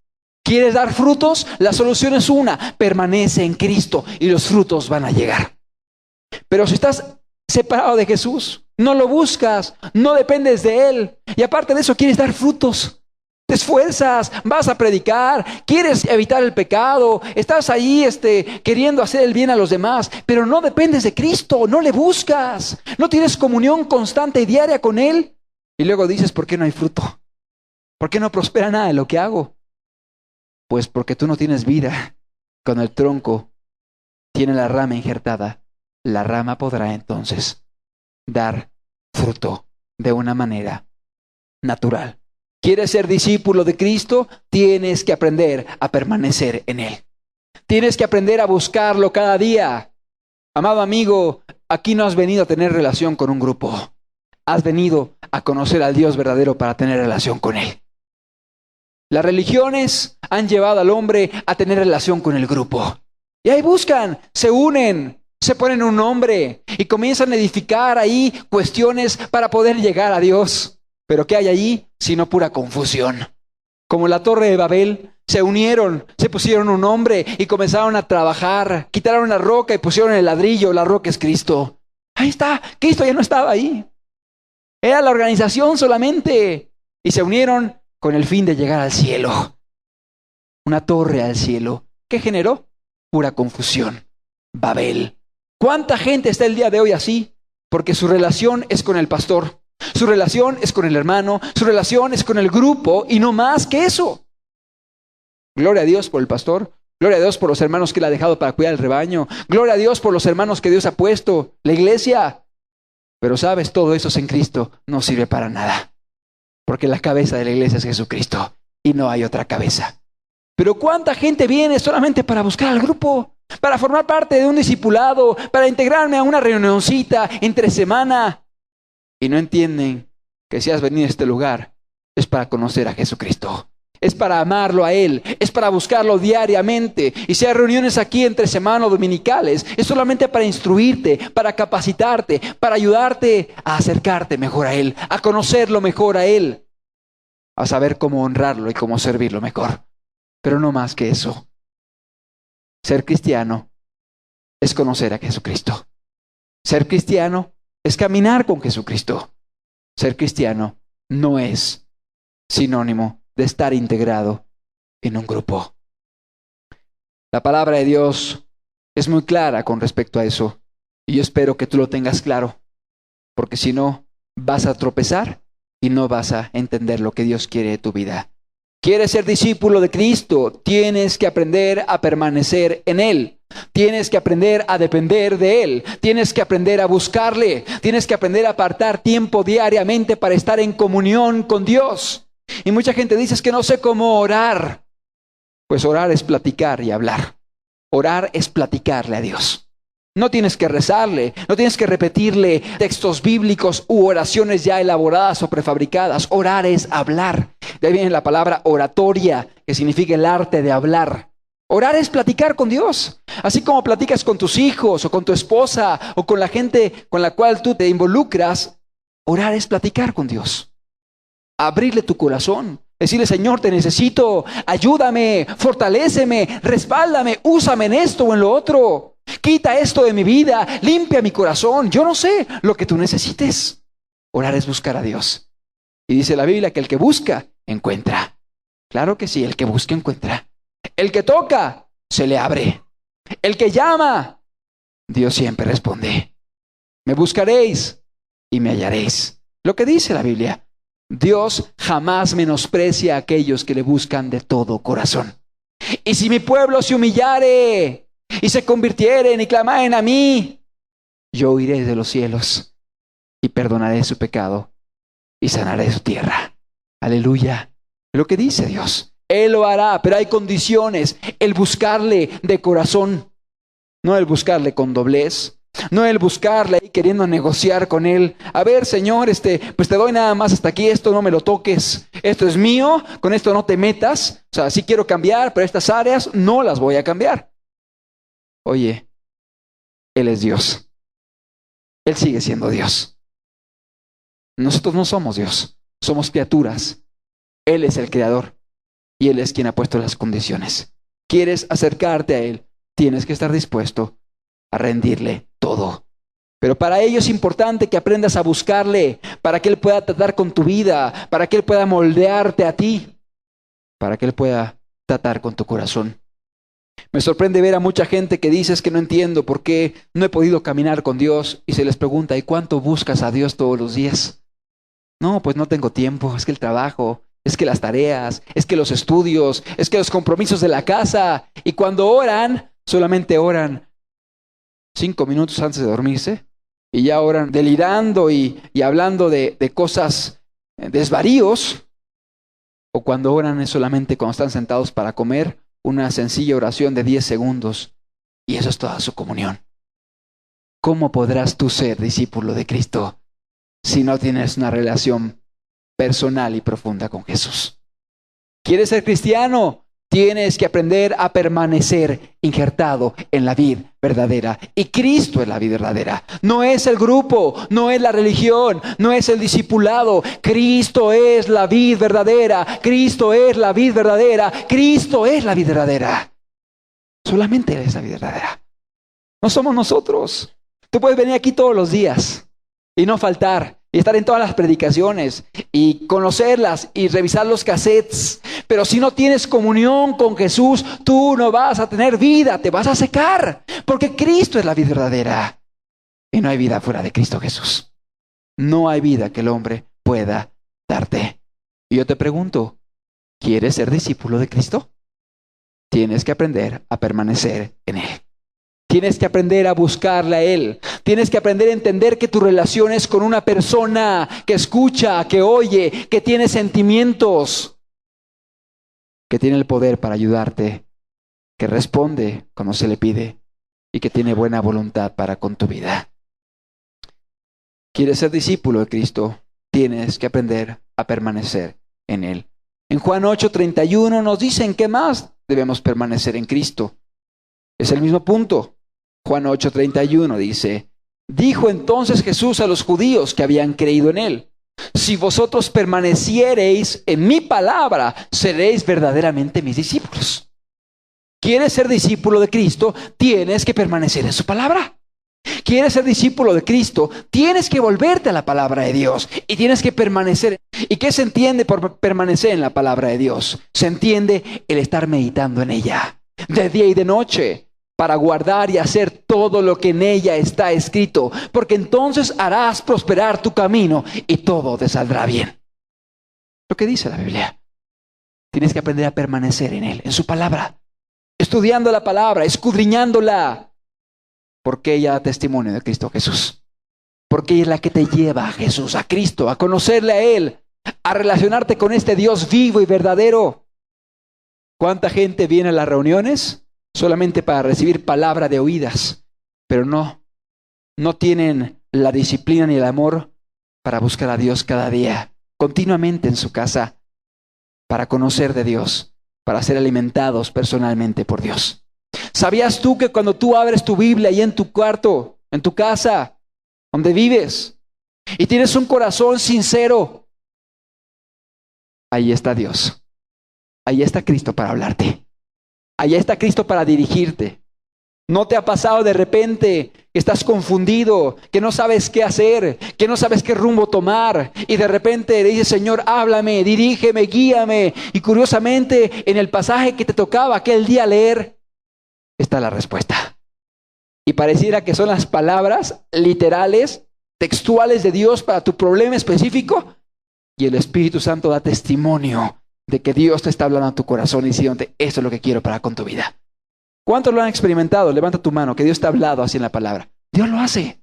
¿Quieres dar frutos? La solución es una: permanece en Cristo y los frutos van a llegar. Pero si estás separado de Jesús, no lo buscas, no dependes de Él, y aparte de eso quieres dar frutos, te esfuerzas, vas a predicar, quieres evitar el pecado, estás ahí queriendo hacer el bien a los demás, pero no dependes de Cristo, no le buscas, no tienes comunión constante y diaria con Él, y luego dices: ¿por qué no hay fruto? ¿Por qué no prospera nada de lo que hago? Pues porque tú no tienes vida. Cuando el tronco tiene la rama injertada, la rama podrá entonces dar fruto de una manera natural. ¿Quieres ser discípulo de Cristo? Tienes que aprender a permanecer en Él. Tienes que aprender a buscarlo cada día. Amado amigo, aquí no has venido a tener relación con un grupo. Has venido a conocer al Dios verdadero para tener relación con Él. Las religiones han llevado al hombre a tener relación con el grupo. Y ahí buscan, se unen, se ponen un nombre y comienzan a edificar ahí cuestiones para poder llegar a Dios. Pero ¿qué hay allí? Sino pura confusión. Como la Torre de Babel, se unieron, se pusieron un nombre y comenzaron a trabajar. Quitaron la roca y pusieron el ladrillo. La roca es Cristo. Ahí está, Cristo ya no estaba ahí. Era la organización solamente. Y se unieron con el fin de llegar al cielo. Una torre al cielo. ¿Qué generó? Pura confusión. Babel. ¿Cuánta gente está el día de hoy así? Porque su relación es con el pastor. Su relación es con el hermano, su relación es con el grupo y no más que eso. Gloria a Dios por el pastor, gloria a Dios por los hermanos que Él ha dejado para cuidar el rebaño, gloria a Dios por los hermanos que Dios ha puesto, la iglesia. Pero sabes, todo eso sin Cristo no sirve para nada, porque la cabeza de la iglesia es Jesucristo y no hay otra cabeza. Pero ¿cuánta gente viene solamente para buscar al grupo? Para formar parte de un discipulado, para integrarme a una reunioncita entre semana. Y no entienden que si has venido a este lugar es para conocer a Jesucristo. Es para amarlo a Él, es para buscarlo diariamente. Y si hay reuniones aquí entre semana o dominicales, es solamente para instruirte, para capacitarte, para ayudarte a acercarte mejor a Él, a conocerlo mejor a Él, a saber cómo honrarlo y cómo servirlo mejor. Pero no más que eso. Ser cristiano es conocer a Jesucristo. Ser cristiano es caminar con Jesucristo. Ser cristiano no es sinónimo de estar integrado en un grupo. La palabra de Dios es muy clara con respecto a eso. Y yo espero que tú lo tengas claro. Porque si no, vas a tropezar y no vas a entender lo que Dios quiere de tu vida. ¿Quieres ser discípulo de Cristo? Tienes que aprender a permanecer en Él. Tienes que aprender a depender de Él. Tienes que aprender a buscarle. Tienes que aprender a apartar tiempo diariamente para estar en comunión con Dios. Y mucha gente dice, es que no sé cómo orar. Pues orar es platicar y hablar. Orar es platicarle a Dios. No tienes que rezarle, no tienes que repetirle textos bíblicos u oraciones ya elaboradas o prefabricadas. Orar es hablar. De ahí viene la palabra oratoria, que significa el arte de hablar. Orar es platicar con Dios. Así como platicas con tus hijos o con tu esposa o con la gente con la cual tú te involucras, orar es platicar con Dios. Abrirle tu corazón. Decirle, Señor, te necesito, ayúdame, fortaléceme, respáldame, úsame en esto o en lo otro. Quita esto de mi vida, limpia mi corazón. Yo no sé lo que tú necesites. Orar es buscar a Dios. Y dice la Biblia que el que busca, encuentra. Claro que sí, el que busca, encuentra. El que toca, se le abre. El que llama, Dios siempre responde. Me buscaréis y me hallaréis. Lo que dice la Biblia. Dios jamás menosprecia a aquellos que le buscan de todo corazón. Y si mi pueblo se humillare y se convirtieren y clamaren a mí, yo oiré de los cielos y perdonaré su pecado y sanaré su tierra. Aleluya. Lo que dice Dios. Él lo hará, pero hay condiciones. El buscarle de corazón, no el buscarle con doblez. No el buscarle y queriendo negociar con Él. A ver, Señor, pues te doy nada más hasta aquí, esto no me lo toques. Esto es mío, con esto no te metas. O sea, sí quiero cambiar, pero estas áreas no las voy a cambiar. Oye, Él es Dios. Él sigue siendo Dios. Nosotros no somos Dios, somos criaturas. Él es el creador y Él es quien ha puesto las condiciones. ¿Quieres acercarte a Él? Tienes que estar dispuesto a rendirle todo. Pero para ello es importante que aprendas a buscarle, para que Él pueda tratar con tu vida, para que Él pueda moldearte a ti, para que Él pueda tratar con tu corazón. Me sorprende ver a mucha gente que dice, es que no entiendo por qué no he podido caminar con Dios, y se les pregunta, ¿y cuánto buscas a Dios todos los días? No, pues no tengo tiempo, es que el trabajo, es que las tareas, es que los estudios, es que los compromisos de la casa, y cuando oran, solamente oran 5 minutos antes de dormirse y ya oran delirando y hablando de cosas, desvaríos, o cuando oran es solamente cuando están sentados para comer, una sencilla oración de 10 segundos y eso es toda su comunión. ¿Cómo podrás tú ser discípulo de Cristo si no tienes una relación personal y profunda con Jesús? ¿Quieres ser cristiano? Tienes que aprender a permanecer injertado en la vid verdadera. Y Cristo es la vid verdadera. No es el grupo, no es la religión, no es el discipulado. Cristo es la vid verdadera. Cristo es la vid verdadera. Cristo es la vid verdadera. Solamente Él es la vid verdadera. No somos nosotros. Tú puedes venir aquí todos los días y no faltar. Y estar en todas las predicaciones y conocerlas y revisar los cassettes. Pero si no tienes comunión con Jesús, tú no vas a tener vida, te vas a secar. Porque Cristo es la vida verdadera. Y no hay vida fuera de Cristo Jesús. no hay vida que el hombre pueda darte. Y yo te pregunto, ¿quieres ser discípulo de Cristo? Tienes que aprender a permanecer en Él. Tienes que aprender a buscarle a Él. Tienes que aprender a entender que tu relación es con una persona que escucha, que oye, que tiene sentimientos, que tiene el poder para ayudarte, que responde cuando se le pide y que tiene buena voluntad para con tu vida. ¿Quieres ser discípulo de Cristo? Tienes que aprender a permanecer en Él. En Juan 8:31 nos dicen que más debemos permanecer en Cristo. Es el mismo punto. Juan 8:31 dice, dijo entonces Jesús a los judíos que habían creído en Él, si vosotros permaneciereis en mi palabra, seréis verdaderamente mis discípulos. ¿Quieres ser discípulo de Cristo? Tienes que permanecer en su palabra. ¿Quieres ser discípulo de Cristo? Tienes que volverte a la palabra de Dios y tienes que permanecer. ¿Y qué se entiende por permanecer en la palabra de Dios? Se entiende el estar meditando en ella, de día y de noche, para guardar y hacer todo lo que en ella está escrito, porque entonces harás prosperar tu camino y todo te saldrá bien. Lo que dice la Biblia. Tienes que aprender a permanecer en Él, en su palabra, estudiando la palabra, escudriñándola, porque ella da testimonio de Cristo Jesús. Porque ella es la que te lleva a Jesús, a Cristo, a conocerle a Él, a relacionarte con este Dios vivo y verdadero. ¿Cuánta gente viene a las reuniones solamente para recibir palabra de oídas, pero no tienen la disciplina ni el amor para buscar a Dios cada día, continuamente en su casa, para conocer de Dios, para ser alimentados personalmente por Dios? ¿Sabías tú que cuando tú abres tu Biblia ahí en tu cuarto, en tu casa, donde vives, y tienes un corazón sincero, ahí está Dios, ahí está Cristo para hablarte? Allá está Cristo para dirigirte. ¿No te ha pasado de repente que estás confundido, que no sabes qué hacer, que no sabes qué rumbo tomar? Y de repente le dices, Señor, háblame, dirígeme, guíame. Y curiosamente, en el pasaje que te tocaba aquel día leer, está la respuesta. Y pareciera que son las palabras literales, textuales de Dios para tu problema específico. Y el Espíritu Santo da testimonio de que Dios te está hablando a tu corazón y diciéndote, esto es lo que quiero para con tu vida. ¿Cuántos lo han experimentado? Levanta tu mano, que Dios te ha hablado así en la palabra. Dios lo hace.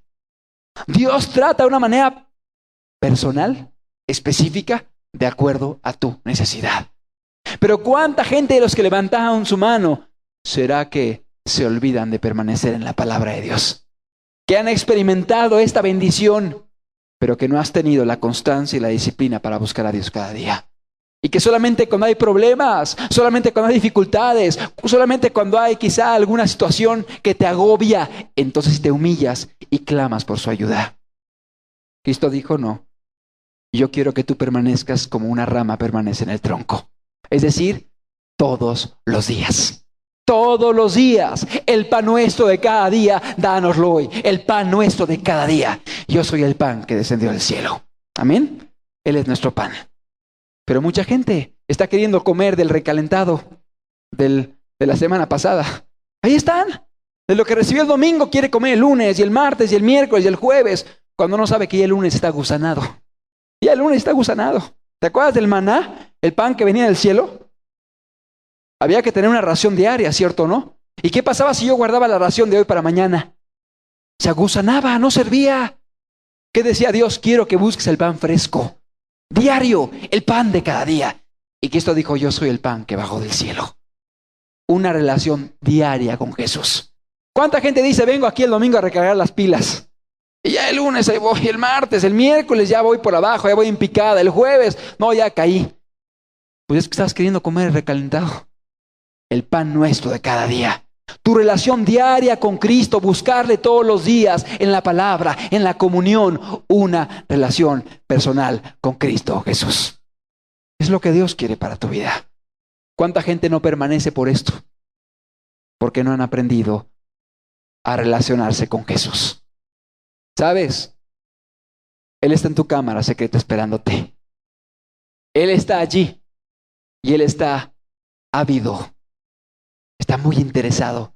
Dios trata de una manera personal, específica, de acuerdo a tu necesidad. Pero ¿cuánta gente de los que levantaron su mano será que se olvidan de permanecer en la palabra de Dios? Que han experimentado esta bendición, pero que no has tenido la constancia y la disciplina para buscar a Dios cada día. Y que solamente cuando hay problemas, solamente cuando hay dificultades, solamente cuando hay quizá alguna situación que te agobia, entonces te humillas y clamas por su ayuda. Cristo dijo, no, yo quiero que tú permanezcas como una rama permanece en el tronco. Es decir, todos los días. Todos los días. El pan nuestro de cada día, dánoslo hoy. El pan nuestro de cada día. Yo soy el pan que descendió del cielo. Amén. Él es nuestro pan. Pero mucha gente está queriendo comer del recalentado de la semana pasada. Ahí están. De lo que recibió el domingo quiere comer el lunes y el martes y el miércoles y el jueves, cuando no sabe que ya el lunes está gusanado. Ya el lunes está gusanado. ¿Te acuerdas del maná? El pan que venía del cielo. Había que tener una ración diaria, ¿cierto o no? ¿Y qué pasaba si yo guardaba la ración de hoy para mañana? Se agusanaba, no servía. ¿Qué decía Dios? Quiero que busques el pan fresco. Diario, el pan de cada día. Y Cristo dijo, yo soy el pan que bajó del cielo. Una relación diaria con Jesús. ¿Cuánta gente dice, vengo aquí el domingo a recargar las pilas? Y ya el lunes ahí voy, el martes, el miércoles ya voy por abajo, ya voy en picada, el jueves, no, ya caí. Pues es que estás queriendo comer el recalentado. El pan nuestro de cada día. Tu relación diaria con Cristo, buscarle todos los días en la palabra, en la comunión, una relación personal con Cristo Jesús. Es lo que Dios quiere para tu vida. ¿Cuánta gente no permanece por esto? Porque no han aprendido a relacionarse con Jesús. ¿Sabes? Él está en tu cámara secreta esperándote. Él está allí y Él está ávido. Está muy interesado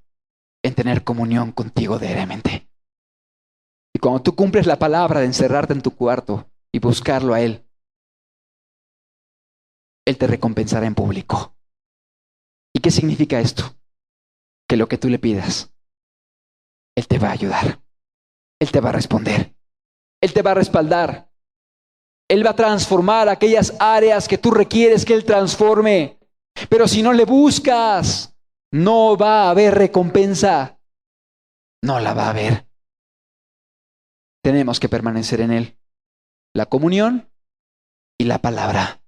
en tener comunión contigo diariamente. Y cuando tú cumples la palabra de encerrarte en tu cuarto y buscarlo a Él, Él te recompensará en público. ¿Y qué significa esto? Que lo que tú le pidas, Él te va a ayudar. Él te va a responder. Él te va a respaldar. Él va a transformar aquellas áreas que tú requieres que Él transforme. Pero si no le buscas, no va a haber recompensa. No la va a haber. Tenemos que permanecer en Él. La comunión y la palabra.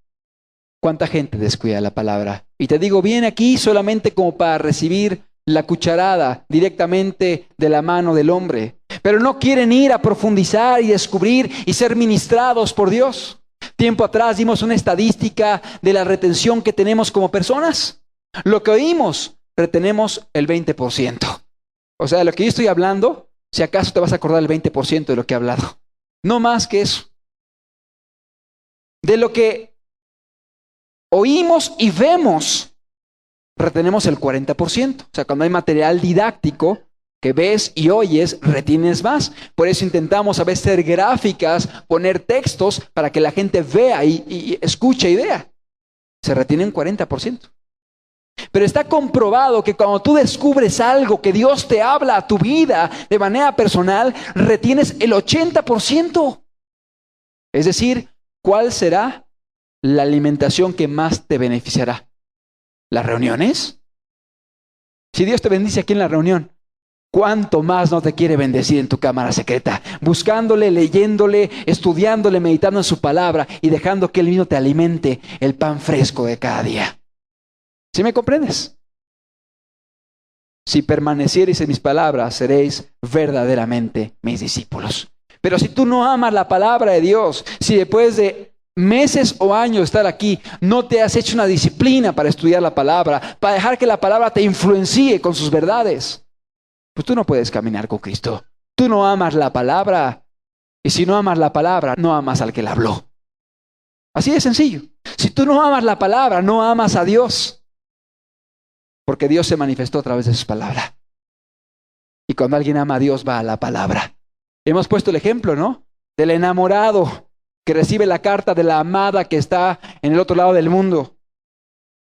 ¿Cuánta gente descuida la palabra? Y te digo, viene aquí solamente como para recibir la cucharada directamente de la mano del hombre. Pero no quieren ir a profundizar y descubrir y ser ministrados por Dios. Tiempo atrás dimos una estadística de la retención que tenemos como personas. Lo que oímos, retenemos el 20%. O sea, de lo que yo estoy hablando, si acaso te vas a acordar el 20% de lo que he hablado. No más que eso. De lo que oímos y vemos, retenemos el 40%. O sea, cuando hay material didáctico que ves y oyes, retienes más. Por eso intentamos a veces hacer gráficas, poner textos para que la gente vea y escuche y vea. Se retiene un 40%. Pero está comprobado que cuando tú descubres algo que Dios te habla a tu vida de manera personal, retienes el 80%. Es decir, ¿cuál será la alimentación que más te beneficiará? ¿Las reuniones? Si Dios te bendice aquí en la reunión, ¿cuánto más no te quiere bendecir en tu cámara secreta? Buscándole, leyéndole, estudiándole, meditando en su palabra y dejando que Él mismo te alimente el pan fresco de cada día. ¿Sí me comprendes? Si permaneciereis en mis palabras, seréis verdaderamente mis discípulos. Pero si tú no amas la palabra de Dios, si después de meses o años de estar aquí, no te has hecho una disciplina para estudiar la palabra, para dejar que la palabra te influencie con sus verdades, pues tú no puedes caminar con Cristo. Tú no amas la palabra. Y si no amas la palabra, no amas al que la habló. Así de sencillo. Si tú no amas la palabra, no amas a Dios. Porque Dios se manifestó a través de su palabra. Y cuando alguien ama a Dios, va a la palabra. Hemos puesto el ejemplo, ¿no? Del enamorado que recibe la carta de la amada que está en el otro lado del mundo.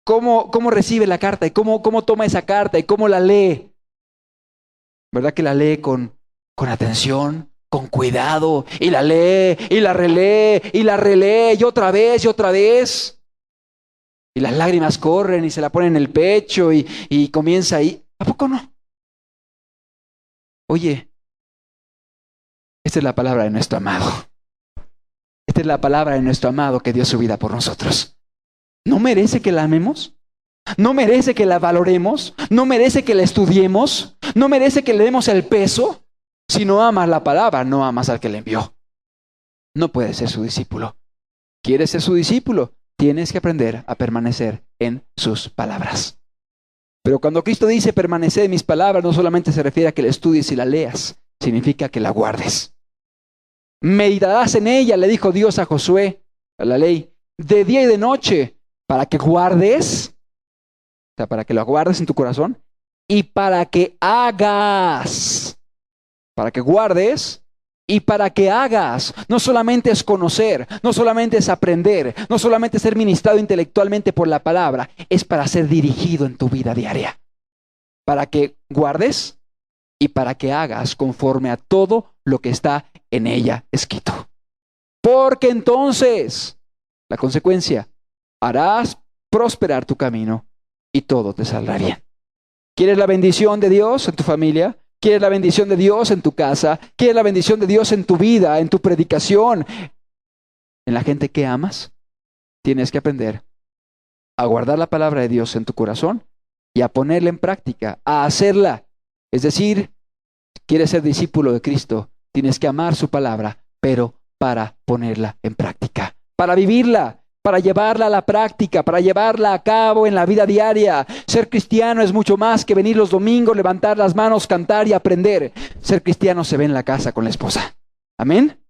¿Cómo recibe la carta? ¿Y cómo toma esa carta? ¿Y cómo la lee? ¿Verdad que la lee con atención, con cuidado? Y la lee, y la relee, y la relee, y otra vez, y otra vez. Y las lágrimas corren y se la ponen en el pecho y comienza ahí. ¿A poco no? Oye, esta es la palabra de nuestro amado. Esta es la palabra de nuestro amado que dio su vida por nosotros. ¿No merece que la amemos? ¿No merece que la valoremos? ¿No merece que la estudiemos? ¿No merece que le demos el peso? Si no amas la palabra, no amas al que la envió. No puedes ser su discípulo. ¿Quieres ser su discípulo? Tienes que aprender a permanecer en sus palabras. Pero cuando Cristo dice permanecer en mis palabras, no solamente se refiere a que la estudies y la leas, significa que la guardes. Meditarás en ella, le dijo Dios a Josué, a la ley, de día y de noche, para que guardes, o sea, para que lo guardes en tu corazón, y para que hagas, para que guardes, y para que hagas. No solamente es conocer, no solamente es aprender, no solamente es ser ministrado intelectualmente por la palabra, es para ser dirigido en tu vida diaria. Para que guardes y para que hagas conforme a todo lo que está en ella escrito. Porque entonces, la consecuencia, harás prosperar tu camino y todo te saldrá bien. ¿Quieres la bendición de Dios en tu familia? ¿Quieres la bendición de Dios en tu casa? ¿Quieres la bendición de Dios en tu vida, en tu predicación, en la gente que amas? Tienes que aprender a guardar la palabra de Dios en tu corazón y a ponerla en práctica, a hacerla. Es decir, quieres ser discípulo de Cristo, tienes que amar su palabra, pero para ponerla en práctica, para vivirla, para llevarla a la práctica, para llevarla a cabo en la vida diaria. Ser cristiano es mucho más que venir los domingos, levantar las manos, cantar y aprender. Ser cristiano se ve en la casa con la esposa. ¿Amén?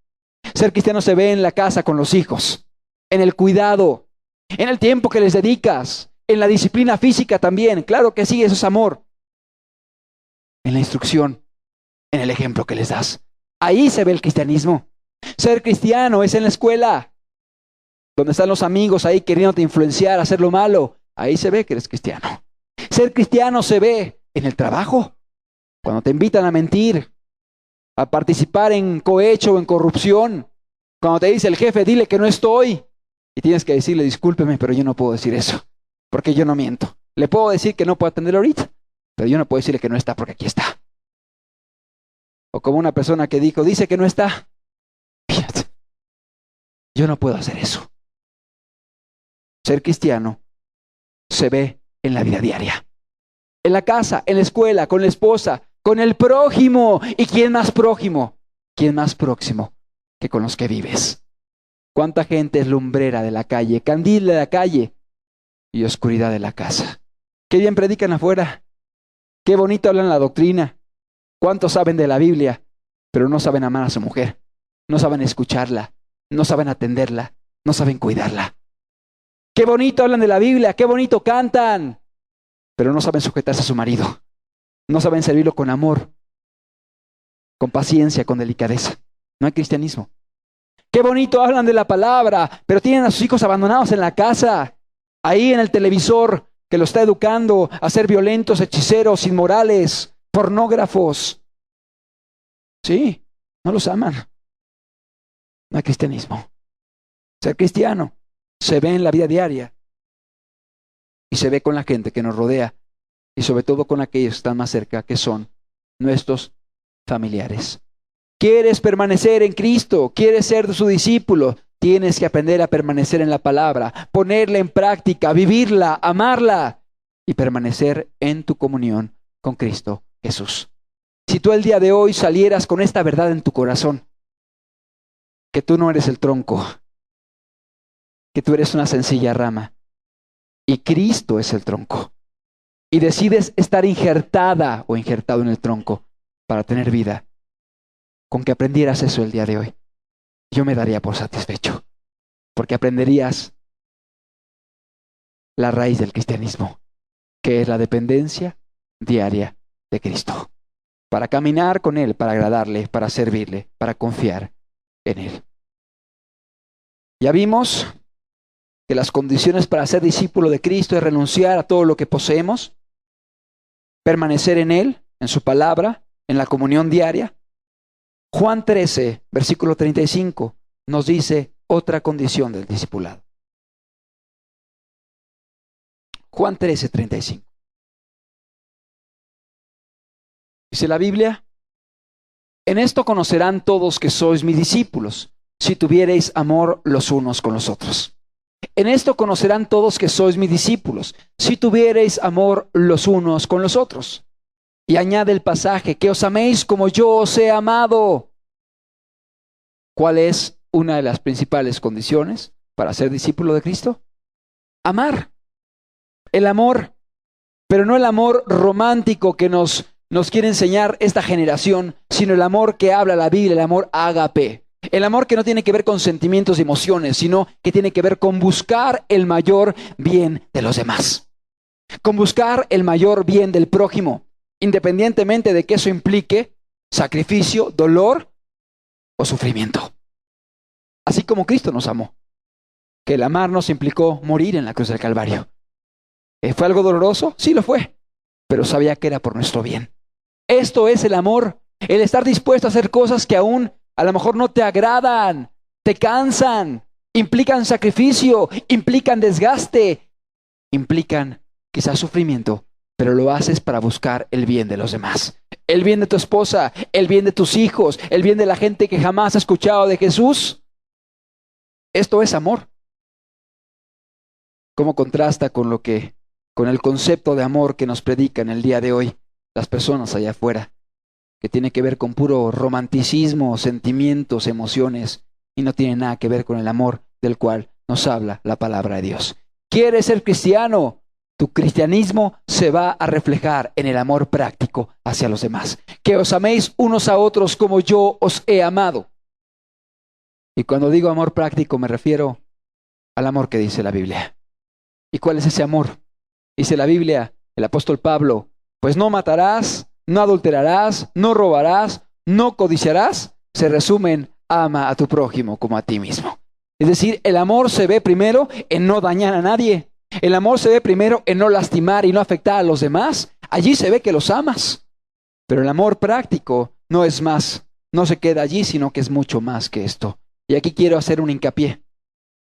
Ser cristiano se ve en la casa con los hijos, en el cuidado, en el tiempo que les dedicas, en la disciplina física también. Claro que sí, eso es amor. En la instrucción, en el ejemplo que les das. Ahí se ve el cristianismo. Ser cristiano es en la escuela, donde están los amigos ahí queriéndote influenciar a hacer lo malo. Ahí se ve que eres cristiano. Ser cristiano se ve en el trabajo, cuando te invitan a mentir, a participar en cohecho o en corrupción. Cuando te dice el jefe, dile que no estoy. Y tienes que decirle, discúlpeme, pero yo no puedo decir eso, porque yo no miento. Le puedo decir que no puedo atenderlo ahorita, pero yo no puedo decirle que no está porque aquí está. O como una persona que dijo, dice que no está. Fíjate, yo no puedo hacer eso. Ser cristiano se ve en la vida diaria. En la casa, en la escuela, con la esposa, con el prójimo. ¿Y quién más prójimo? ¿Quién más próximo que con los que vives? ¿Cuánta gente es lumbrera de la calle, candil de la calle y oscuridad de la casa? Qué bien predican afuera. Qué bonito hablan la doctrina. ¿Cuántos saben de la Biblia? Pero no saben amar a su mujer. No saben escucharla. No saben atenderla. No saben cuidarla. Qué bonito hablan de la Biblia. Qué bonito cantan. Pero no saben sujetarse a su marido. No saben servirlo con amor, con paciencia, con delicadeza. No hay cristianismo. Qué bonito hablan de la palabra, pero tienen a sus hijos abandonados en la casa, ahí en el televisor, que lo está educando a ser violentos, hechiceros, inmorales, pornógrafos. Sí, no los aman. No hay cristianismo. Ser cristiano se ve en la vida diaria y se ve con la gente que nos rodea y sobre todo con aquellos que están más cerca, que son nuestros familiares. ¿Quieres permanecer en Cristo? ¿Quieres ser su discípulo? Tienes que aprender a permanecer en la palabra, ponerla en práctica, vivirla, amarla y permanecer en tu comunión con Cristo Jesús. Si tú el día de hoy salieras con esta verdad en tu corazón, que tú no eres el tronco, que tú eres una sencilla rama y Cristo es el tronco, y decides estar injertada o injertado en el tronco para tener vida, con que aprendieras eso el día de hoy, yo me daría por satisfecho, porque aprenderías la raíz del cristianismo, que es la dependencia diaria de Cristo, para caminar con Él, para agradarle, para servirle, para confiar en Él. Ya vimos que las condiciones para ser discípulo de Cristo es renunciar a todo lo que poseemos, permanecer en Él, en su palabra, en la comunión diaria. Juan 13, versículo 35, nos dice otra condición del discipulado. Juan 13, 35. Dice la Biblia, en esto conocerán todos que sois mis discípulos, si tuviereis amor los unos con los otros. En esto conocerán todos que sois mis discípulos, si tuviereis amor los unos con los otros. Y añade el pasaje, que os améis como yo os he amado. ¿Cuál es una de las principales condiciones para ser discípulo de Cristo? Amar. El amor, pero no el amor romántico que nos quiere enseñar esta generación, sino el amor que habla la Biblia, el amor ágape. El amor que no tiene que ver con sentimientos y emociones, sino que tiene que ver con buscar el mayor bien de los demás. Con buscar el mayor bien del prójimo, independientemente de que eso implique sacrificio, dolor o sufrimiento. Así como Cristo nos amó, que el amarnos implicó morir en la cruz del Calvario. ¿Fue algo doloroso? Sí lo fue, pero sabía que era por nuestro bien. Esto es el amor, el estar dispuesto a hacer cosas que aún a lo mejor no te agradan, te cansan, implican sacrificio, implican desgaste, implican quizás sufrimiento, pero lo haces para buscar el bien de los demás. El bien de tu esposa, el bien de tus hijos, el bien de la gente que jamás ha escuchado de Jesús. Esto es amor. ¿Cómo contrasta con el concepto de amor que nos predican el día de hoy las personas allá afuera, que tiene que ver con puro romanticismo, sentimientos, emociones, y no tiene nada que ver con el amor del cual nos habla la palabra de Dios? ¿Quieres ser cristiano? Tu cristianismo se va a reflejar en el amor práctico hacia los demás. Que os améis unos a otros como yo os he amado. Y cuando digo amor práctico me refiero al amor que dice la Biblia. ¿Y cuál es ese amor? Dice la Biblia, el apóstol Pablo, pues no matarás, no adulterarás, no robarás, no codiciarás, se resumen: ama a tu prójimo como a ti mismo. Es decir, el amor se ve primero en no dañar a nadie. El amor se ve primero en no lastimar y no afectar a los demás. Allí se ve que los amas. Pero el amor práctico no es más, no se queda allí, sino que es mucho más que esto. Y aquí quiero hacer un hincapié.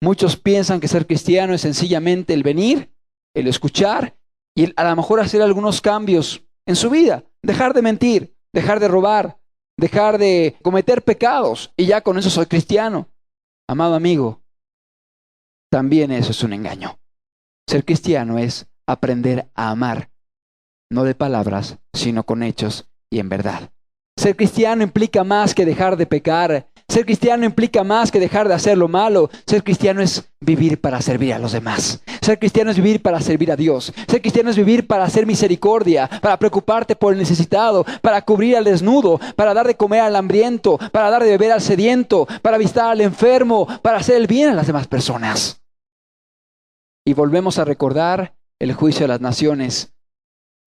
Muchos piensan que ser cristiano es sencillamente el venir, el escuchar y a lo mejor hacer algunos cambios en su vida. Dejar de mentir, dejar de robar, dejar de cometer pecados y ya con eso soy cristiano. Amado amigo, también eso es un engaño. Ser cristiano es aprender a amar, no de palabras, sino con hechos y en verdad. Ser cristiano implica más que dejar de pecar. Ser cristiano implica más que dejar de hacer lo malo. Ser cristiano es vivir para servir a los demás. Ser cristiano es vivir para servir a Dios. Ser cristiano es vivir para hacer misericordia, para preocuparte por el necesitado, para cubrir al desnudo, para dar de comer al hambriento, para dar de beber al sediento, para visitar al enfermo, para hacer el bien a las demás personas. Y volvemos a recordar el juicio de las naciones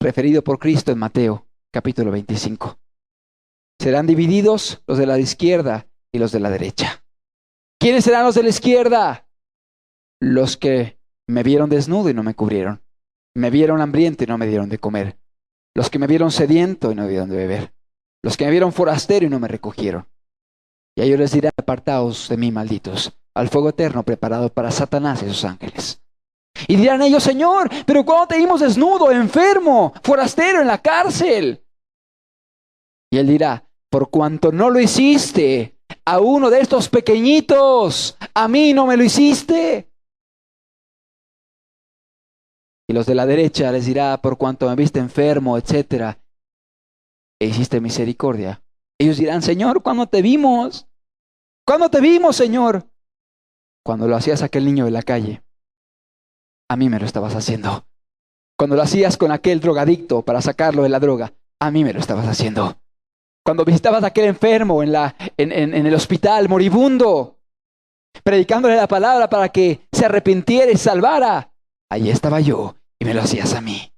referido por Cristo en Mateo, capítulo 25. Serán divididos los de la izquierda y los de la derecha. ¿Quiénes serán los de la izquierda? Los que me vieron desnudo y no me cubrieron. Me vieron hambriento y no me dieron de comer. Los que me vieron sediento y no me dieron de beber. Los que me vieron forastero y no me recogieron. Y a ellos les diré: apartaos de mí, malditos, al fuego eterno preparado para Satanás y sus ángeles. Y dirán ellos: Señor, pero ¿cuándo te vimos desnudo, enfermo, forastero, en la cárcel? Y él dirá: por cuanto no lo hiciste a uno de estos pequeñitos, a mí no me lo hiciste. Y los de la derecha les dirá: por cuanto me viste enfermo, etcétera, e hiciste misericordia. Ellos dirán: Señor, ¿cuándo te vimos? ¿Cuándo te vimos, Señor? Cuando lo hacías a aquel niño de la calle, a mí me lo estabas haciendo. Cuando lo hacías con aquel drogadicto para sacarlo de la droga, a mí me lo estabas haciendo. Cuando visitabas a aquel enfermo en el hospital moribundo, predicándole la palabra para que se arrepintiera y salvara, allí estaba yo y me lo hacías a mí.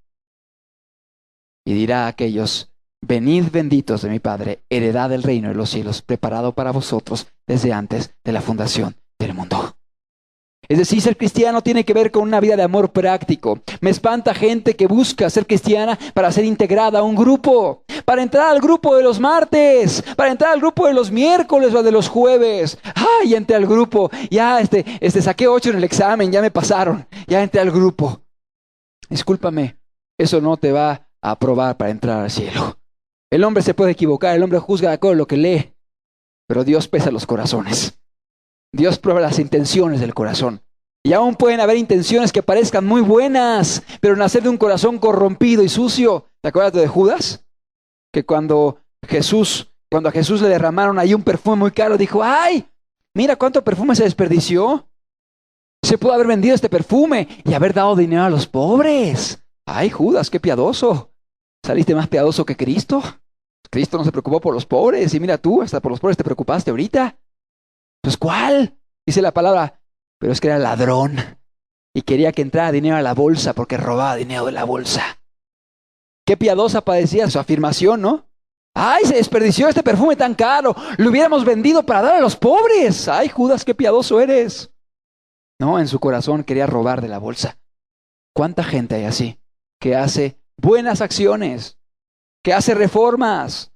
Y dirá a aquellos: venid benditos de mi Padre, heredad del reino de los cielos, preparado para vosotros desde antes de la fundación del mundo. Es decir, ser cristiano tiene que ver con una vida de amor práctico. Me espanta gente que busca ser cristiana para ser integrada a un grupo, para entrar al grupo de los martes, para entrar al grupo de los miércoles o de los jueves. Ya entré al grupo, ya saqué 8 en el examen, ya me pasaron, ya entré al grupo. Discúlpame, eso no te va a aprobar para entrar al cielo. El hombre se puede equivocar, el hombre juzga de acuerdo a lo que lee, pero Dios pesa los corazones. Dios prueba las intenciones del corazón. Y aún pueden haber intenciones que parezcan muy buenas, pero nacer de un corazón corrompido y sucio. ¿Te acuerdas de Judas? Que cuando a Jesús le derramaron ahí un perfume muy caro, dijo: ¡ay! Mira cuánto perfume se desperdició. Se pudo haber vendido este perfume y haber dado dinero a los pobres. ¡Ay, Judas, qué piadoso! ¿Saliste más piadoso que Cristo? Cristo no se preocupó por los pobres y mira tú, hasta por los pobres te preocupaste ahorita. Pues ¿cuál? Dice la palabra: pero es que era ladrón y quería que entrara dinero a la bolsa porque robaba dinero de la bolsa. Qué piadosa parecía su afirmación, ¿no? ¡Ay, se desperdició este perfume tan caro! Lo hubiéramos vendido para dar a los pobres. ¡Ay, Judas, qué piadoso eres! No, en su corazón quería robar de la bolsa. ¿Cuánta gente hay así? Que hace buenas acciones, que hace reformas,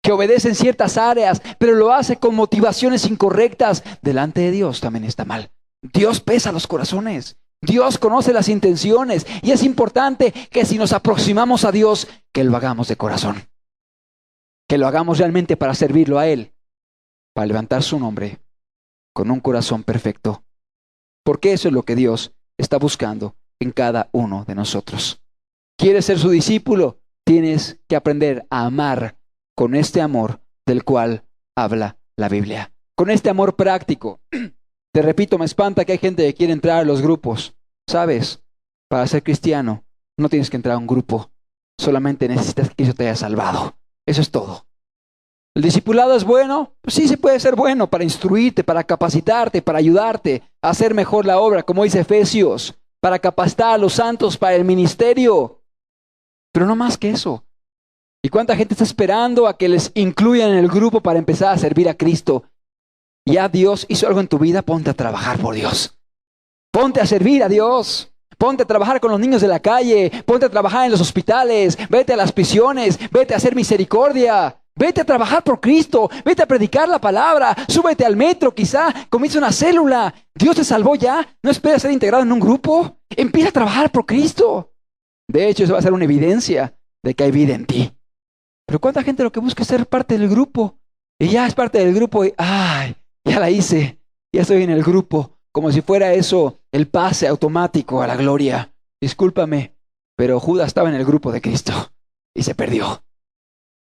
que obedece en ciertas áreas, pero lo hace con motivaciones incorrectas. Delante de Dios también está mal. Dios pesa los corazones. Dios conoce las intenciones. Y es importante que si nos aproximamos a Dios, que lo hagamos de corazón. Que lo hagamos realmente para servirlo a Él. Para levantar su nombre con un corazón perfecto. Porque eso es lo que Dios está buscando en cada uno de nosotros. ¿Quieres ser su discípulo? Tienes que aprender a amar con este amor del cual habla la Biblia. Con este amor práctico. Te repito, me espanta que hay gente que quiere entrar a los grupos. ¿Sabes? Para ser cristiano no tienes que entrar a un grupo. Solamente necesitas que Cristo te haya salvado. Eso es todo. ¿El discipulado es bueno? Pues sí, se puede ser bueno para instruirte, para capacitarte, para ayudarte a hacer mejor la obra, como dice Efesios, para capacitar a los santos para el ministerio. Pero no más que eso. ¿Y cuánta gente está esperando a que les incluyan en el grupo para empezar a servir a Cristo? Ya Dios hizo algo en tu vida, ponte a trabajar por Dios. Ponte a servir a Dios. Ponte a trabajar con los niños de la calle. Ponte a trabajar en los hospitales. Vete a las prisiones. Vete a hacer misericordia. Vete a trabajar por Cristo. Vete a predicar la palabra. Súbete al metro, quizá. Comienza una célula. Dios te salvó ya. No esperes ser integrado en un grupo. Empieza a trabajar por Cristo. De hecho, eso va a ser una evidencia de que hay vida en ti. Pero ¿cuánta gente lo que busca es ser parte del grupo? Y ya es parte del grupo y ¡ay! Ya la hice. Ya estoy en el grupo. Como si fuera eso el pase automático a la gloria. Discúlpame, pero Judas estaba en el grupo de Cristo y se perdió.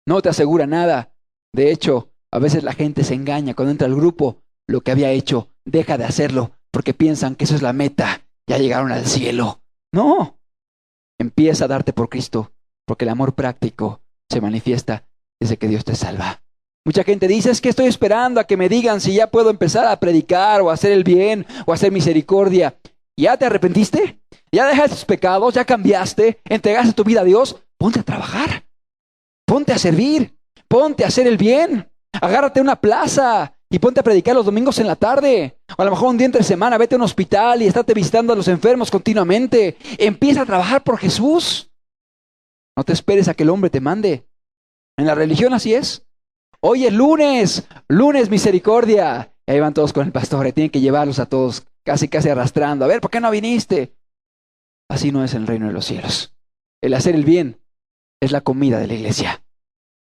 No te asegura nada. De hecho, a veces la gente se engaña cuando entra al grupo. Lo que había hecho, deja de hacerlo porque piensan que eso es la meta. Ya llegaron al cielo. No. Empieza a darte por Cristo porque el amor práctico se manifiesta desde que Dios te salva. Mucha gente dice, es que estoy esperando a que me digan si ya puedo empezar a predicar o a hacer el bien o a hacer misericordia. ¿Ya te arrepentiste? ¿Ya dejaste tus pecados? ¿Ya cambiaste? ¿Entregaste tu vida a Dios? Ponte a trabajar. Ponte a servir. Ponte a hacer el bien. Agárrate una plaza y ponte a predicar los domingos en la tarde. O a lo mejor un día entre semana vete a un hospital y estate visitando a los enfermos continuamente. Empieza a trabajar por Jesús. No te esperes a que el hombre te mande. En la religión así es. Hoy es lunes misericordia. Y ahí van todos con el pastor, y tienen que llevarlos a todos casi arrastrando. A ver, ¿por qué no viniste? Así no es el reino de los cielos. El hacer el bien es la comida de la iglesia.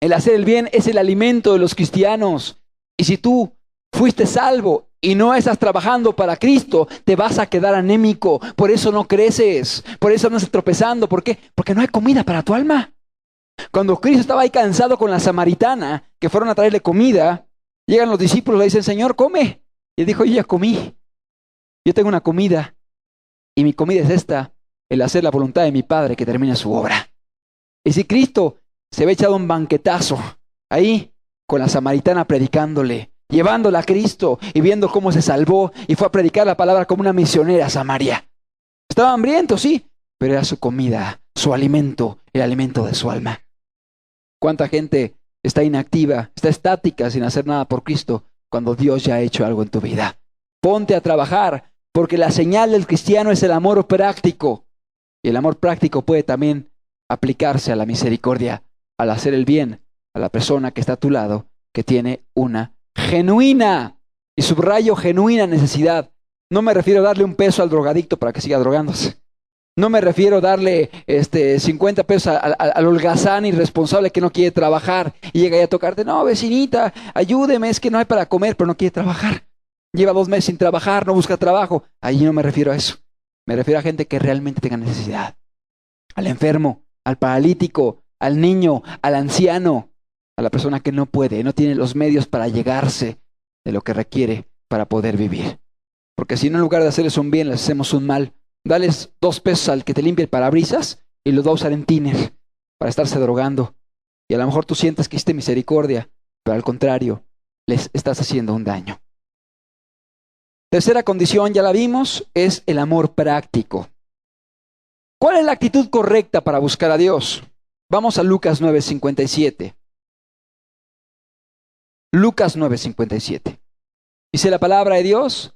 El hacer el bien es el alimento de los cristianos. Y si tú fuiste salvo y no estás trabajando para Cristo, te vas a quedar anémico. Por eso no creces. Por eso no estás tropezando. ¿Por qué? Porque no hay comida para tu alma. Cuando Cristo estaba ahí cansado con la samaritana, que fueron a traerle comida, llegan los discípulos y le dicen, Señor, come. Y él dijo, yo ya comí. Yo tengo una comida. Y mi comida es esta, el hacer la voluntad de mi Padre que termine su obra. Y si Cristo se había echado un banquetazo ahí con la samaritana predicándole, llevándola a Cristo y viendo cómo se salvó y fue a predicar la palabra como una misionera a Samaria. Estaba hambriento, sí, pero era su comida, su alimento, el alimento de su alma. ¿Cuánta gente está inactiva, está estática sin hacer nada por Cristo cuando Dios ya ha hecho algo en tu vida? Ponte a trabajar, porque la señal del cristiano es el amor práctico. Y el amor práctico puede también aplicarse a la misericordia, al hacer el bien a la persona que está a tu lado, que tiene una genuina, y subrayo genuina necesidad. No me refiero a darle un peso al drogadicto para que siga drogándose. No me refiero a darle 50 pesos al holgazán irresponsable que no quiere trabajar y llega ahí a tocarte. No, vecinita, ayúdeme, es que no hay para comer, pero no quiere trabajar. Lleva 2 meses sin trabajar, no busca trabajo. Ahí no me refiero a eso. Me refiero a gente que realmente tenga necesidad. Al enfermo, al paralítico, al niño, al anciano, a la persona que no puede, no tiene los medios para llegarse de lo que requiere para poder vivir. Porque si no, en lugar de hacerles un bien, les hacemos un mal. Dales 2 pesos al que te limpie el parabrisas y los va a usar en tiner para estarse drogando. Y a lo mejor tú sientes que hiciste misericordia, pero al contrario, les estás haciendo un daño. Tercera condición, ya la vimos, es el amor práctico. ¿Cuál es la actitud correcta para buscar a Dios? Vamos a Lucas 9:57. Lucas 9:57. Dice la palabra de Dios.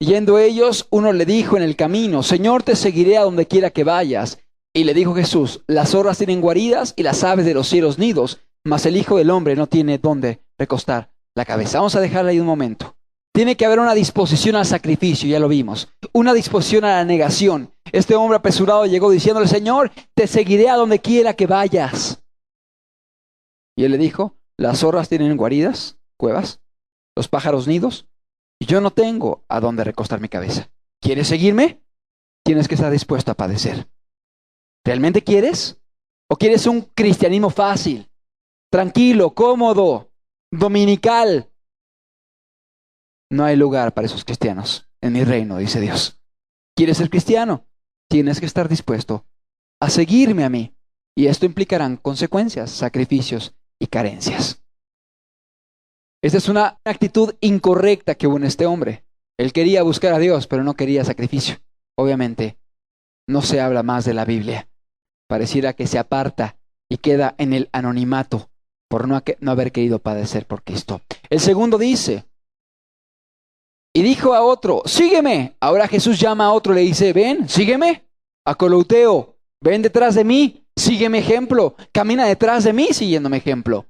Yendo ellos, uno le dijo en el camino, Señor, te seguiré a donde quiera que vayas. Y le dijo Jesús, las zorras tienen guaridas y las aves de los cielos nidos, mas el Hijo del Hombre no tiene dónde recostar la cabeza. Vamos a dejarla ahí un momento. Tiene que haber una disposición al sacrificio, ya lo vimos. Una disposición a la negación. Este hombre apresurado llegó diciéndole, Señor, te seguiré a donde quiera que vayas. Y él le dijo, las zorras tienen guaridas, cuevas, los pájaros nidos, y yo no tengo a dónde recostar mi cabeza. ¿Quieres seguirme? Tienes que estar dispuesto a padecer. ¿Realmente quieres? ¿O quieres un cristianismo fácil, tranquilo, cómodo, dominical? No hay lugar para esos cristianos en mi reino, dice Dios. ¿Quieres ser cristiano? Tienes que estar dispuesto a seguirme a mí. Y esto implicará consecuencias, sacrificios y carencias. Esta es una actitud incorrecta que hubo en este hombre. Él quería buscar a Dios, pero no quería sacrificio. Obviamente, no se habla más de la Biblia. Pareciera que se aparta y queda en el anonimato por no haber querido padecer por Cristo. El segundo dice, y dijo a otro, sígueme. Ahora Jesús llama a otro, le dice, ven, sígueme. A Colouteo, ven detrás de mí, sígueme ejemplo. Camina detrás de mí siguiéndome ejemplo.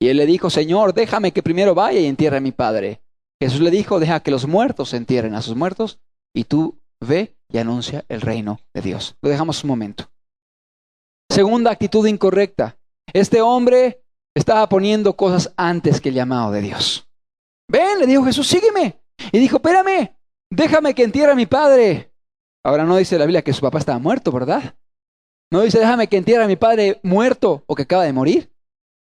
Y él le dijo, Señor, déjame que primero vaya y entierre a mi padre. Jesús le dijo, deja que los muertos entierren a sus muertos y tú ve y anuncia el reino de Dios. Lo dejamos un momento. Segunda actitud incorrecta. Este hombre estaba poniendo cosas antes que el llamado de Dios. Ven, le dijo Jesús, sígueme. Y dijo, espérame, déjame que entierre a mi padre. Ahora no dice la Biblia que su papá estaba muerto, ¿verdad? No dice, déjame que entierre a mi padre muerto o que acaba de morir.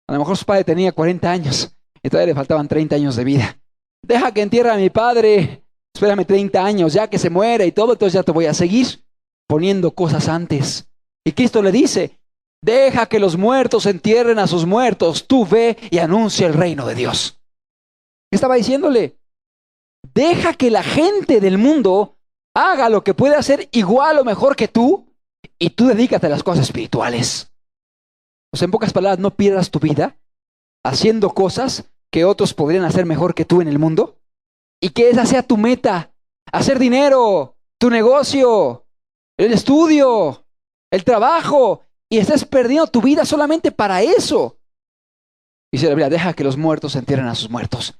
A lo mejor su padre tenía 40 años y todavía le faltaban 30 años de vida. Deja que entierre a mi padre, espérame 30 años, ya que se muera y todo, entonces ya te voy a seguir poniendo cosas antes. Y Cristo le dice, deja que los muertos entierren a sus muertos, tú ve y anuncia el reino de Dios. ¿Qué estaba diciéndole? Deja que la gente del mundo haga lo que puede hacer igual o mejor que tú y tú dedícate a las cosas espirituales. O sea, en pocas palabras, no pierdas tu vida haciendo cosas que otros podrían hacer mejor que tú en el mundo y que esa sea tu meta, hacer dinero, tu negocio, el estudio, el trabajo, y estás perdiendo tu vida solamente para eso. Dice la Biblia, deja que los muertos entierren a sus muertos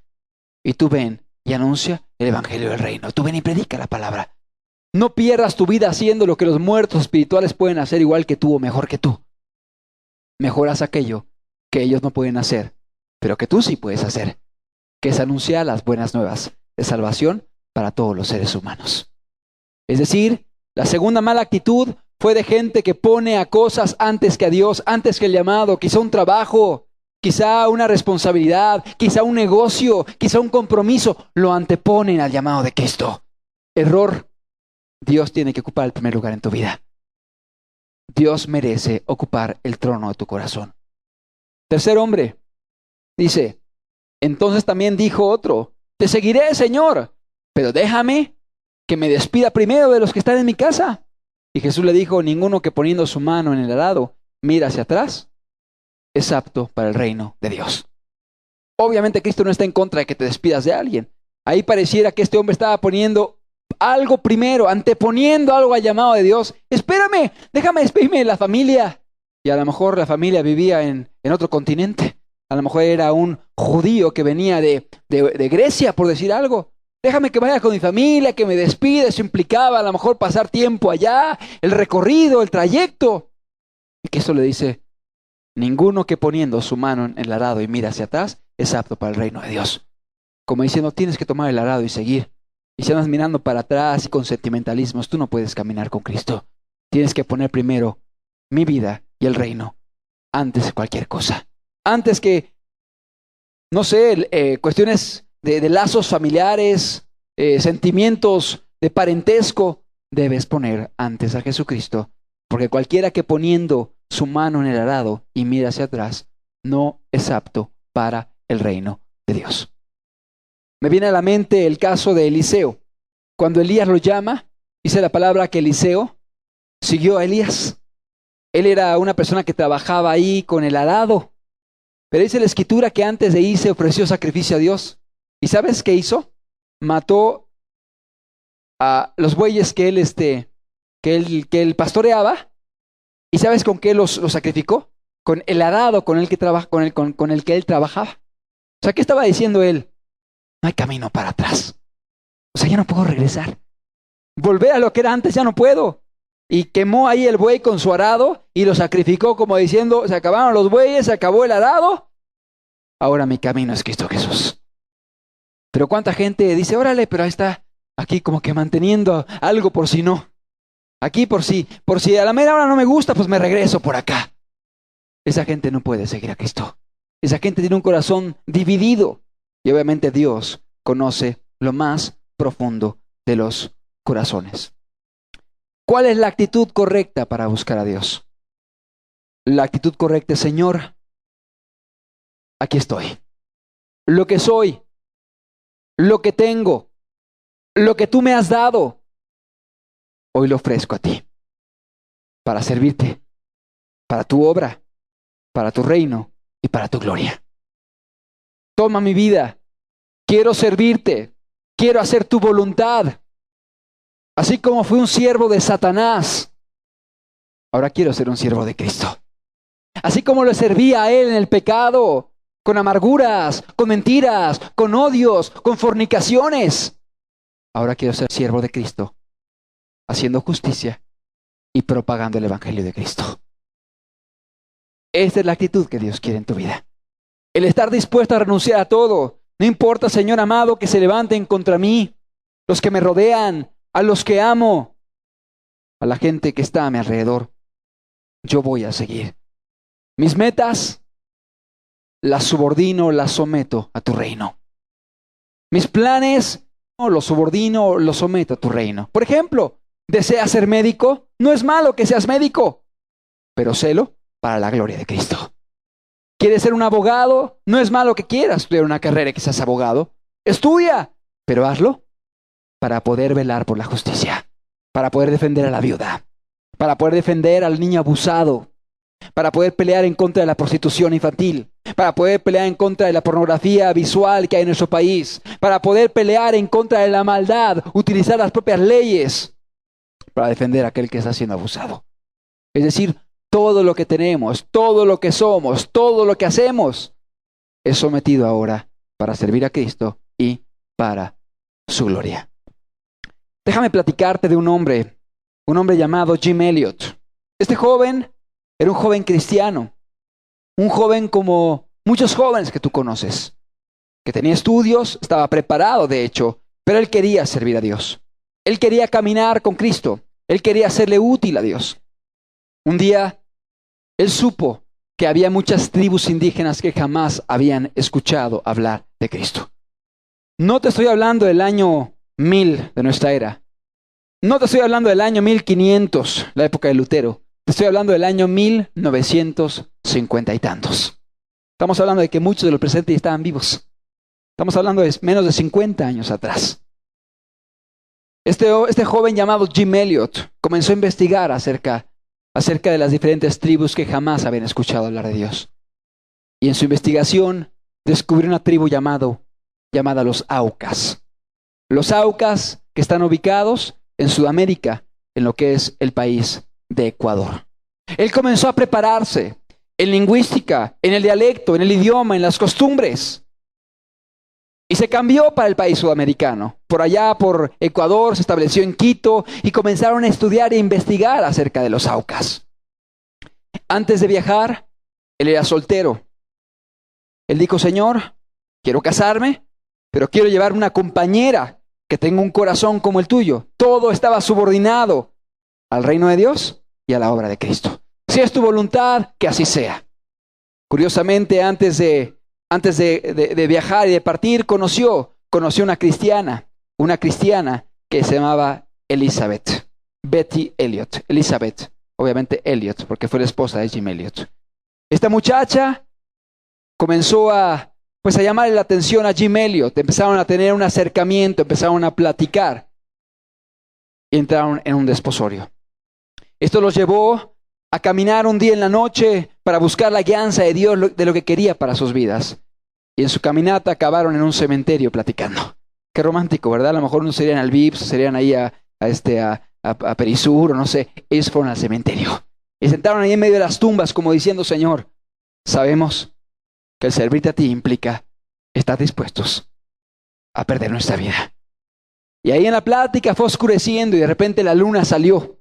y tú ven y anuncia el evangelio del reino. Tú ven y predica la palabra. No pierdas tu vida haciendo lo que los muertos espirituales pueden hacer igual que tú o mejor que tú. Mejoras aquello que ellos no pueden hacer, pero que tú sí puedes hacer, que es anunciar las buenas nuevas de salvación para todos los seres humanos. Es decir, la segunda mala actitud fue de gente que pone a cosas antes que a Dios, antes que el llamado, quizá un trabajo, quizá una responsabilidad, quizá un negocio, quizá un compromiso, lo anteponen al llamado de Cristo. Error. Dios tiene que ocupar el primer lugar en tu vida. Dios merece ocupar el trono de tu corazón. Tercer hombre, dice, entonces también dijo otro, te seguiré, Señor, pero déjame que me despida primero de los que están en mi casa. Y Jesús le dijo, ninguno que poniendo su mano en el arado mira hacia atrás es apto para el reino de Dios. Obviamente Cristo no está en contra de que te despidas de alguien. Ahí pareciera que este hombre estaba poniendo algo primero, anteponiendo algo al llamado de Dios. Espérame, déjame despedirme de la familia. Y a lo mejor la familia vivía en otro continente. A lo mejor era un judío que venía de Grecia, por decir algo. Déjame que vaya con mi familia, que me despida. Eso implicaba a lo mejor pasar tiempo allá, el recorrido, el trayecto. Y que eso le dice, ninguno que poniendo su mano en el arado y mira hacia atrás es apto para el reino de Dios. Como diciendo, tienes que tomar el arado y seguir. Y si andas mirando para atrás y con sentimentalismos, tú no puedes caminar con Cristo. Tienes que poner primero mi vida y el reino antes de cualquier cosa. Antes que, no sé, cuestiones de lazos familiares, sentimientos de parentesco, debes poner antes a Jesucristo. Porque cualquiera que poniendo su mano en el arado y mira hacia atrás, no es apto para el reino de Dios. Me viene a la mente el caso de Eliseo. Cuando Elías lo llama, dice la palabra que Eliseo siguió a Elías. Él era una persona que trabajaba ahí con el arado. Pero dice la escritura que antes de irse ofreció sacrificio a Dios. ¿Y sabes qué hizo? Mató a los bueyes que él pastoreaba. ¿Y sabes con qué los sacrificó? Con el arado con el que él trabajaba. O sea, ¿qué estaba diciendo él? No hay camino para atrás. O sea, ya no puedo regresar. Volver a lo que era antes ya no puedo. Y quemó ahí el buey con su arado y lo sacrificó como diciendo, se acabaron los bueyes, se acabó el arado. Ahora mi camino es Cristo Jesús. Pero cuánta gente dice, órale, pero ahí está, aquí como que manteniendo algo por si no. Aquí por si a la mera hora no me gusta, pues me regreso por acá. Esa gente no puede seguir a Cristo. Esa gente tiene un corazón dividido. Y obviamente Dios conoce lo más profundo de los corazones. ¿Cuál es la actitud correcta para buscar a Dios? La actitud correcta es, Señor, aquí estoy. Lo que soy, lo que tengo, lo que tú me has dado, hoy lo ofrezco a ti para servirte, para tu obra, para tu reino y para tu gloria. Toma mi vida, quiero servirte, quiero hacer tu voluntad. Así como fui un siervo de Satanás, ahora quiero ser un siervo de Cristo. Así como le servía a él en el pecado, con amarguras, con mentiras, con odios, con fornicaciones, ahora quiero ser siervo de Cristo, haciendo justicia y propagando el evangelio de Cristo. Esta es la actitud que Dios quiere en tu vida. El estar dispuesto a renunciar a todo. No importa, Señor amado, que se levanten contra mí, los que me rodean, a los que amo, a la gente que está a mi alrededor. Yo voy a seguir. Mis metas las subordino, las someto a tu reino. Mis planes no los subordino, los someto a tu reino. Por ejemplo, ¿deseas ser médico? No es malo que seas médico, pero sélo para la gloria de Cristo. ¿Quieres ser un abogado? No es malo que quieras estudiar una carrera y que seas abogado. Estudia, pero hazlo para poder velar por la justicia, para poder defender a la viuda, para poder defender al niño abusado, para poder pelear en contra de la prostitución infantil, para poder pelear en contra de la pornografía visual que hay en nuestro país, para poder pelear en contra de la maldad, utilizar las propias leyes para defender a aquel que está siendo abusado. Es decir, todo lo que tenemos, todo lo que somos, todo lo que hacemos es sometido ahora para servir a Cristo y para su gloria. Déjame platicarte de un hombre llamado Jim Elliot. Este joven era un joven cristiano, un joven como muchos jóvenes que tú conoces, que tenía estudios, estaba preparado de hecho, pero él quería servir a Dios. Él quería caminar con Cristo, él quería serle útil a Dios. Un día, él supo que había muchas tribus indígenas que jamás habían escuchado hablar de Cristo. No te estoy hablando del año 1000 de nuestra era. No te estoy hablando del año 1500, la época de Lutero. Te estoy hablando del año 1950 y tantos. Estamos hablando de que muchos de los presentes estaban vivos. Estamos hablando de menos de 50 años atrás. Este joven llamado Jim Elliot comenzó a investigar acerca de las diferentes tribus que jamás habían escuchado hablar de Dios. Y en su investigación descubrió una tribu llamada los Aucas. Los Aucas que están ubicados en Sudamérica, en lo que es el país de Ecuador. Él comenzó a prepararse en lingüística, en el dialecto, en el idioma, en las costumbres. Y se cambió para el país sudamericano. Por allá, por Ecuador, se estableció en Quito y comenzaron a estudiar e investigar acerca de los Aucas. Antes de viajar, él era soltero. Él dijo, Señor, quiero casarme, pero quiero llevar una compañera que tenga un corazón como el tuyo. Todo estaba subordinado al reino de Dios y a la obra de Cristo. Si es tu voluntad, que así sea. Curiosamente, antes de viajar y de partir, conoció una cristiana que se llamaba Elizabeth, Betty Elliot, Elizabeth, obviamente Elliot, porque fue la esposa de Jim Elliot. Esta muchacha comenzó a llamarle la atención a Jim Elliot, empezaron a tener un acercamiento, empezaron a platicar y entraron en un desposorio. Esto los llevó a caminar un día en la noche para buscar la guianza de Dios de lo que quería para sus vidas. Y en su caminata acabaron en un cementerio platicando. Qué romántico, ¿verdad? A lo mejor unos serían al Vips, serían ahí a Perisur, o no sé. Ellos fueron al cementerio. Y sentaron ahí en medio de las tumbas como diciendo, Señor, sabemos que el servirte a ti implica estar dispuestos a perder nuestra vida. Y ahí en la plática fue oscureciendo y de repente la luna salió.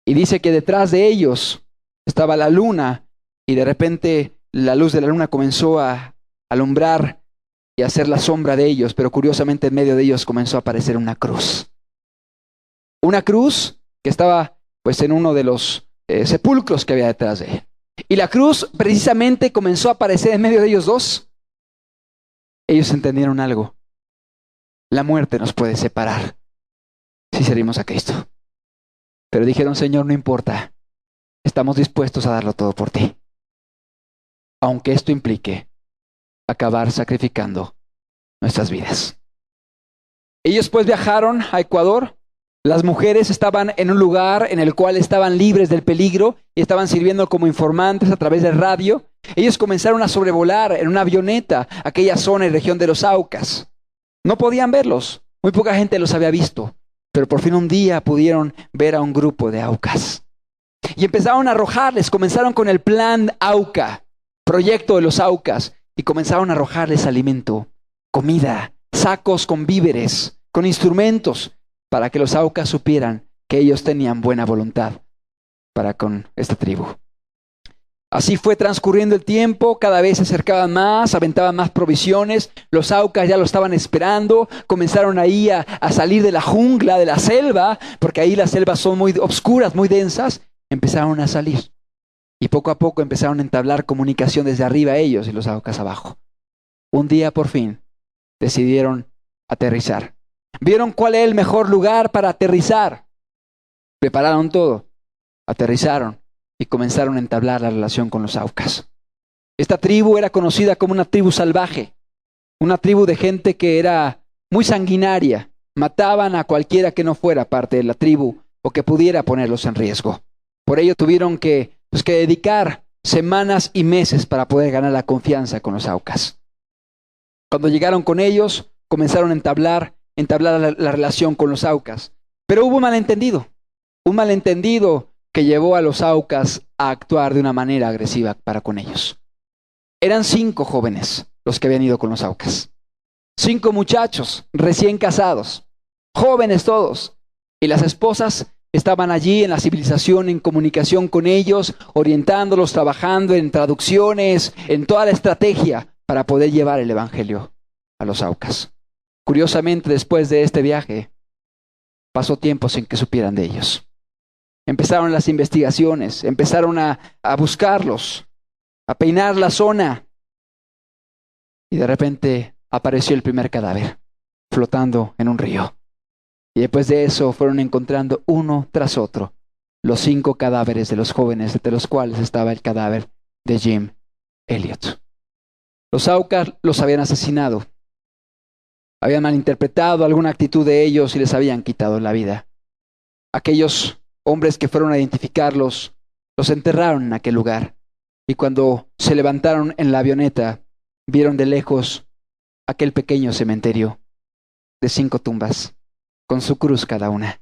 Y dice que detrás de ellos estaba la luna y de repente la luz de la luna comenzó a alumbrar y a hacer la sombra de ellos, pero curiosamente en medio de ellos comenzó a aparecer una cruz. Una cruz que estaba en uno de los sepulcros que había detrás de él. Y la cruz precisamente comenzó a aparecer en medio de ellos dos. Ellos entendieron algo. La muerte nos puede separar si servimos a Cristo. Pero dijeron, Señor, no importa. Estamos dispuestos a darlo todo por ti. Aunque esto implique acabar sacrificando nuestras vidas. Ellos pues viajaron a Ecuador Las mujeres estaban en un lugar en el cual estaban libres del peligro y estaban sirviendo como informantes a través del radio. Ellos comenzaron a sobrevolar en una avioneta aquella zona y región de los Aucas. No podían verlos, muy poca gente los había visto, pero por fin un día pudieron ver a un grupo de Aucas. Y empezaron a arrojarles, comenzaron con el plan Auca, proyecto de los Aucas, y comenzaron a arrojarles alimento, comida, sacos con víveres, con instrumentos, para que los Aucas supieran que ellos tenían buena voluntad para con esta tribu. Así fue transcurriendo el tiempo, cada vez se acercaban más, aventaban más provisiones, los Aucas ya lo estaban esperando, comenzaron ahí a salir de la jungla, de la selva, porque ahí las selvas son muy oscuras, muy densas, empezaron a salir. Y poco a poco empezaron a entablar comunicación desde arriba ellos y los Aucas abajo. Un día por fin decidieron aterrizar. Vieron cuál es el mejor lugar para aterrizar. Prepararon todo, aterrizaron y comenzaron a entablar la relación con los Aucas. Esta tribu era conocida como una tribu salvaje, una tribu de gente que era muy sanguinaria. Mataban a cualquiera que no fuera parte de la tribu o que pudiera ponerlos en riesgo. Por ello tuvieron que dedicar semanas y meses para poder ganar la confianza con los Aucas. Cuando llegaron con ellos, comenzaron a entablar la relación con los Aucas. Pero hubo un malentendido que llevó a los Aucas a actuar de una manera agresiva para con ellos. Eran 5 jóvenes los que habían ido con los Aucas. 5 muchachos recién casados, jóvenes todos, y las esposas estaban allí en la civilización, en comunicación con ellos, orientándolos, trabajando en traducciones, en toda la estrategia para poder llevar el evangelio a los Aucas. Curiosamente, después de este viaje, pasó tiempo sin que supieran de ellos. Empezaron las investigaciones, empezaron a buscarlos, a peinar la zona, y de repente apareció el primer cadáver, flotando en un río. Y después de eso fueron encontrando uno tras otro los 5 cadáveres de los jóvenes, entre los cuales estaba el cadáver de Jim Elliot. Los Aucas los habían asesinado, habían malinterpretado alguna actitud de ellos y les habían quitado la vida. Aquellos hombres que fueron a identificarlos, los enterraron en aquel lugar. Y cuando se levantaron en la avioneta, vieron de lejos aquel pequeño cementerio de 5 tumbas, con su cruz cada una.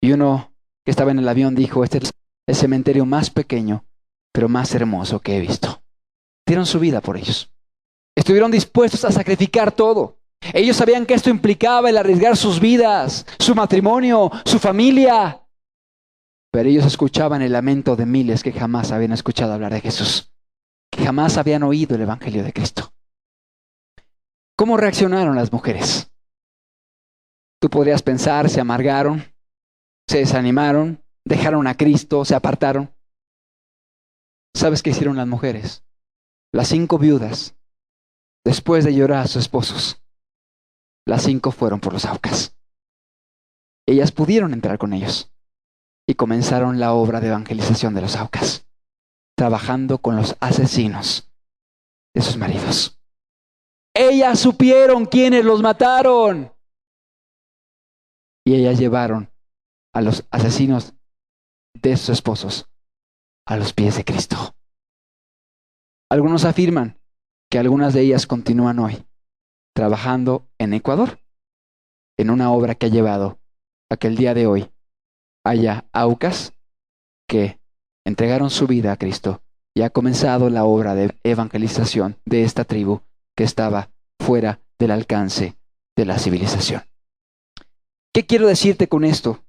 Y uno que estaba en el avión dijo: este es el cementerio más pequeño, pero más hermoso que he visto. Dieron su vida por ellos. Estuvieron dispuestos a sacrificar todo. Ellos sabían que esto implicaba el arriesgar sus vidas, su matrimonio, su familia. Pero ellos escuchaban el lamento de miles que jamás habían escuchado hablar de Jesús, que jamás habían oído el evangelio de Cristo. ¿Cómo reaccionaron las mujeres? Tú podrías pensar, se amargaron, se desanimaron, dejaron a Cristo, se apartaron. ¿Sabes qué hicieron las mujeres? Las 5 viudas, después de llorar a sus esposos, las 5 fueron por los Aucas. Ellas pudieron entrar con ellos y comenzaron la obra de evangelización de los Aucas, trabajando con los asesinos de sus maridos. Ellas supieron quiénes los mataron. Y ellas llevaron a los asesinos de sus esposos a los pies de Cristo. Algunos afirman que algunas de ellas continúan hoy trabajando en Ecuador, en una obra que ha llevado a que el día de hoy haya Aucas que entregaron su vida a Cristo y ha comenzado la obra de evangelización de esta tribu que estaba fuera del alcance de la civilización. ¿Qué quiero decirte con esto?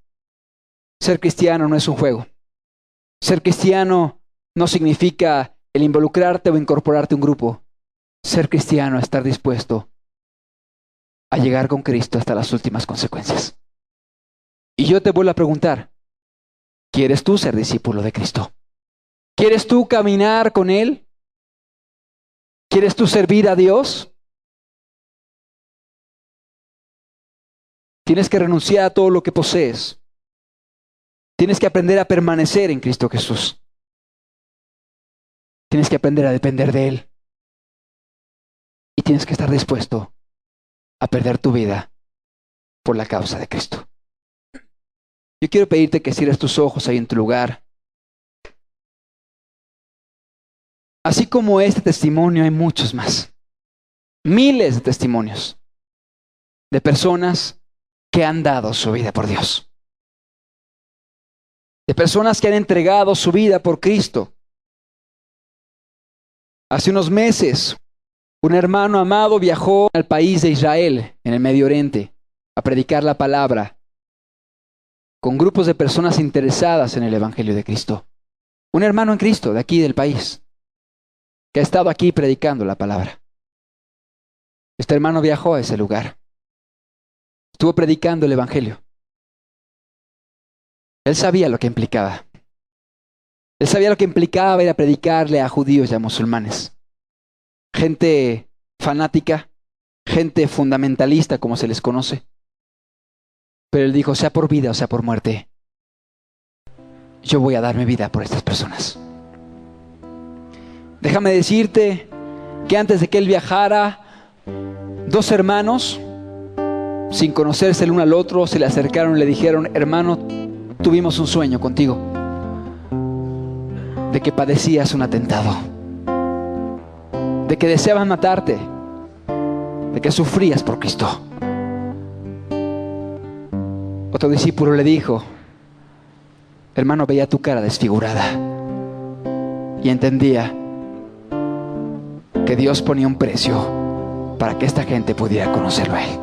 Ser cristiano no es un juego. Ser cristiano no significa el involucrarte o incorporarte a un grupo. Ser cristiano es estar dispuesto a llegar con Cristo hasta las últimas consecuencias. Y yo te vuelvo a preguntar, ¿quieres tú ser discípulo de Cristo? ¿Quieres tú caminar con Él? ¿Quieres tú servir a Dios? Tienes que renunciar a todo lo que posees. Tienes que aprender a permanecer en Cristo Jesús. Tienes que aprender a depender de Él. Y tienes que estar dispuesto a perder tu vida por la causa de Cristo. Yo quiero pedirte que cierres tus ojos ahí en tu lugar. Así como este testimonio, hay muchos más. Miles de testimonios de personas que han dado su vida por Dios. De personas que han entregado su vida por Cristo. Hace unos meses, un hermano amado viajó al país de Israel, en el Medio Oriente, a predicar la palabra con grupos de personas interesadas en el Evangelio de Cristo. Un hermano en Cristo de aquí del país, que ha estado aquí predicando la palabra. Este hermano viajó a ese lugar. Estuvo predicando el Evangelio. Él sabía lo que implicaba. Él sabía lo que implicaba ir a predicarle a judíos y a musulmanes. Gente fanática, gente fundamentalista, como se les conoce. Pero él dijo, sea por vida o sea por muerte, yo voy a dar mi vida por estas personas. Déjame decirte que antes de que él viajara, dos hermanos, sin conocerse el uno al otro, se le acercaron y le dijeron, hermano, tuvimos un sueño contigo, de que padecías un atentado, de que deseaban matarte, de que sufrías por Cristo. Otro discípulo le dijo, hermano, veía tu cara desfigurada y entendía que Dios ponía un precio para que esta gente pudiera conocerlo a Él.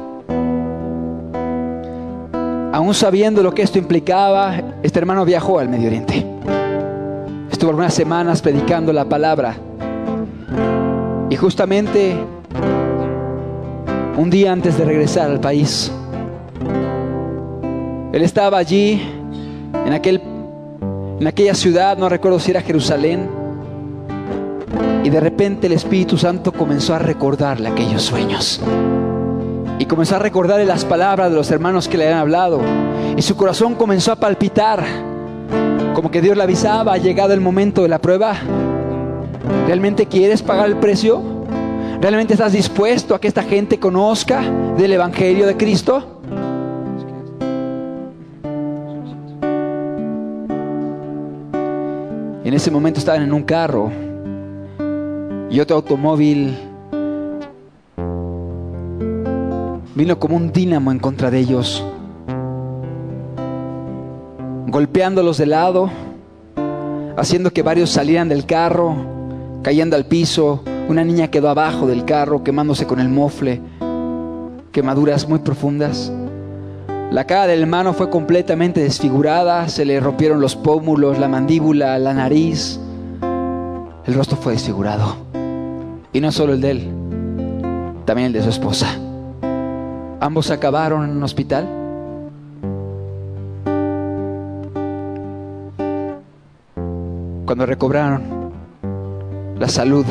Aún sabiendo lo que esto implicaba, este hermano viajó al Medio Oriente. Estuvo algunas semanas predicando la palabra. Y justamente un día antes de regresar al país, él estaba allí, en aquella ciudad, no recuerdo si era Jerusalén, y de repente el Espíritu Santo comenzó a recordarle aquellos sueños. Y comenzó a recordarle las palabras de los hermanos que le habían hablado. Y su corazón comenzó a palpitar, como que Dios le avisaba, ha llegado el momento de la prueba. ¿Realmente quieres pagar el precio? ¿Realmente estás dispuesto a que esta gente conozca del Evangelio de Cristo? En ese momento estaban en un carro y otro automóvil vino como un dínamo en contra de ellos, golpeándolos de lado, haciendo que varios salieran del carro, cayendo al piso. Una niña quedó abajo del carro, quemándose con el mofle, quemaduras muy profundas. La cara del hermano fue completamente desfigurada, se le rompieron los pómulos, la mandíbula, la nariz. El rostro fue desfigurado. Y no solo el de él, también el de su esposa. Ambos acabaron en un hospital. Cuando recobraron la salud,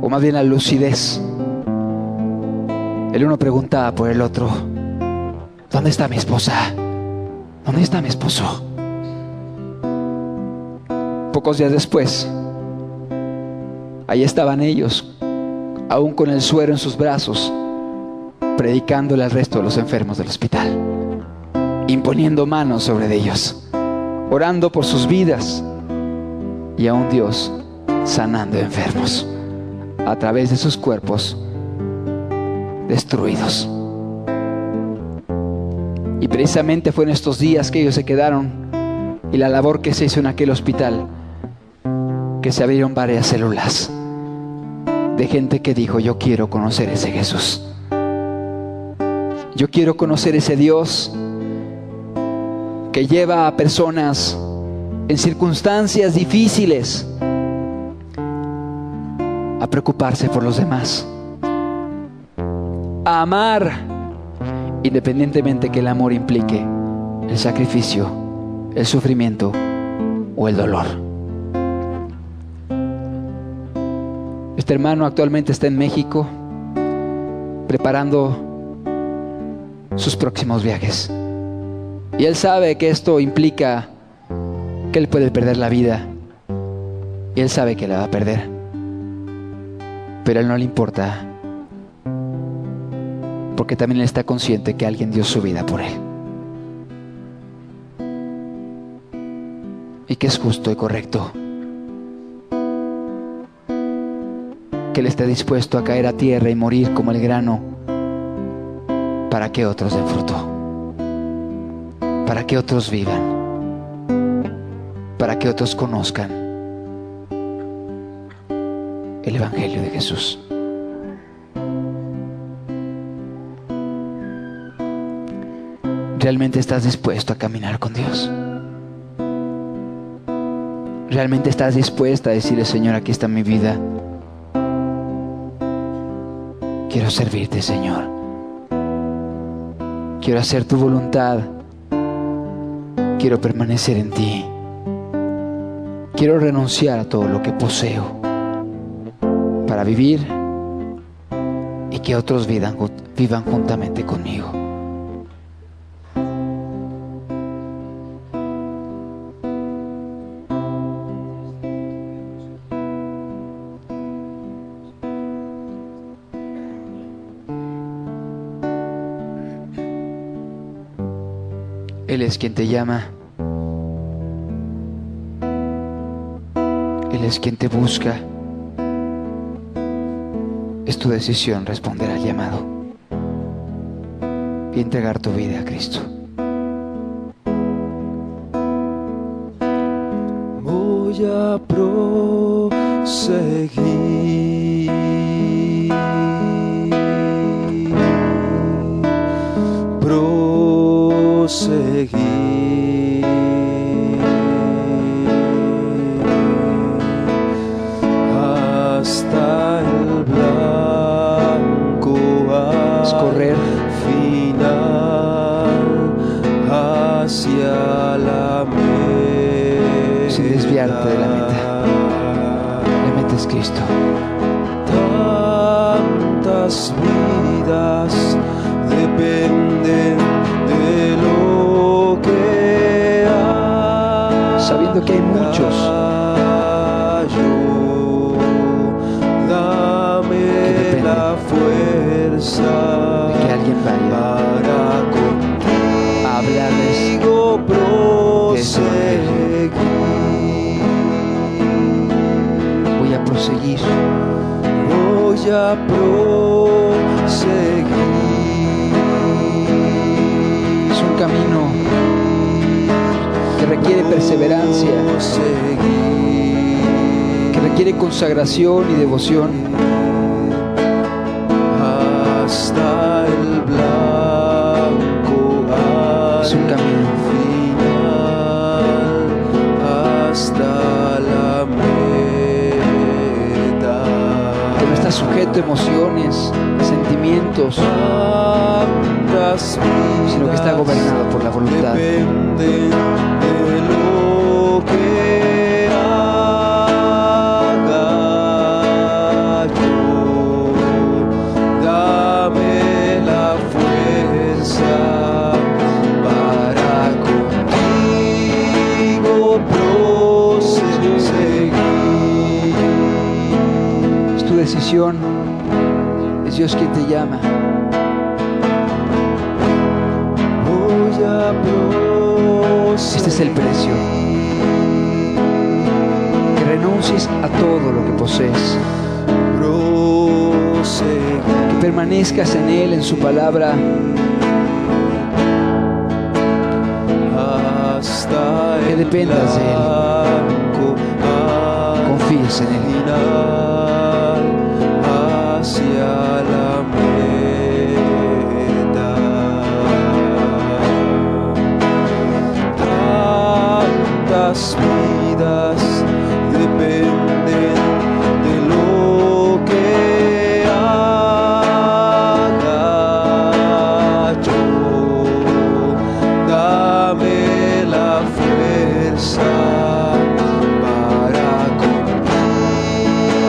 o más bien la lucidez, el uno preguntaba por el otro, ¿dónde está mi esposa? ¿Dónde está mi esposo? Pocos días después, ahí estaban ellos, aún con el suero en sus brazos, predicándole al resto de los enfermos del hospital, imponiendo manos sobre ellos, orando por sus vidas, y aún Dios sanando enfermos a través de sus cuerpos destruidos. Y precisamente fue en estos días que ellos se quedaron, y la labor que se hizo en aquel hospital, que se abrieron varias células de gente que dijo, yo quiero conocer ese Jesús, yo quiero conocer ese Dios que lleva a personas en circunstancias difíciles a preocuparse por los demás, a amar, independientemente que el amor implique el sacrificio, el sufrimiento o el dolor. Este hermano actualmente está en México preparando sus próximos viajes, y él sabe que esto implica que él puede perder la vida, y él sabe que la va a perder, pero a él no le importa, porque también él está consciente que alguien dio su vida por él. que es justo y correcto, que Él está dispuesto a caer a tierra y morir como el grano para que otros den fruto, para que otros vivan, para que otros conozcan el Evangelio de Jesús. ¿Realmente estás dispuesto a caminar con Dios? ¿Realmente estás dispuesta a decirle: Señor, aquí está mi vida? Quiero servirte, Señor. Quiero hacer tu voluntad. Quiero permanecer en ti. Quiero renunciar a todo lo que poseo para vivir y que otros vivan juntamente conmigo. Él es quien te llama. Él es quien te busca. Es tu decisión responder al llamado y entregar tu vida a Cristo. Voy a proseguir, hasta el blanco Correr final, hacia la meta, sin desviarte de la meta. La meta es Cristo. Tantas vidas dependen de lo que hay, Sabiendo que hay muchos dame la fuerza de que alguien vaya para a hablarles contigo de ese evangelio. proseguir. Voy a proseguir. Voy a proseguir. Es un camino que requiere perseverancia, que requiere consagración y devoción. Hasta el blanco Es un camino final, hasta la meta. que no está sujeto a emociones, a sentimientos, sino que está gobernado por la voluntad. Dependen de lo que haga yo. Dame la fuerza para contigo proseguir. Es tu decisión. Es Dios quien te llama. Voy a proseguir. Este es el precio. Que renuncies a todo lo que posees. Proseguir. Que permanezcas en Él, en su palabra. Hasta Que dependas de Él. Confíes en Él. Final, hacia la meta. Tantas vidas dependen de lo que haga yo. Dame la fuerza para contigo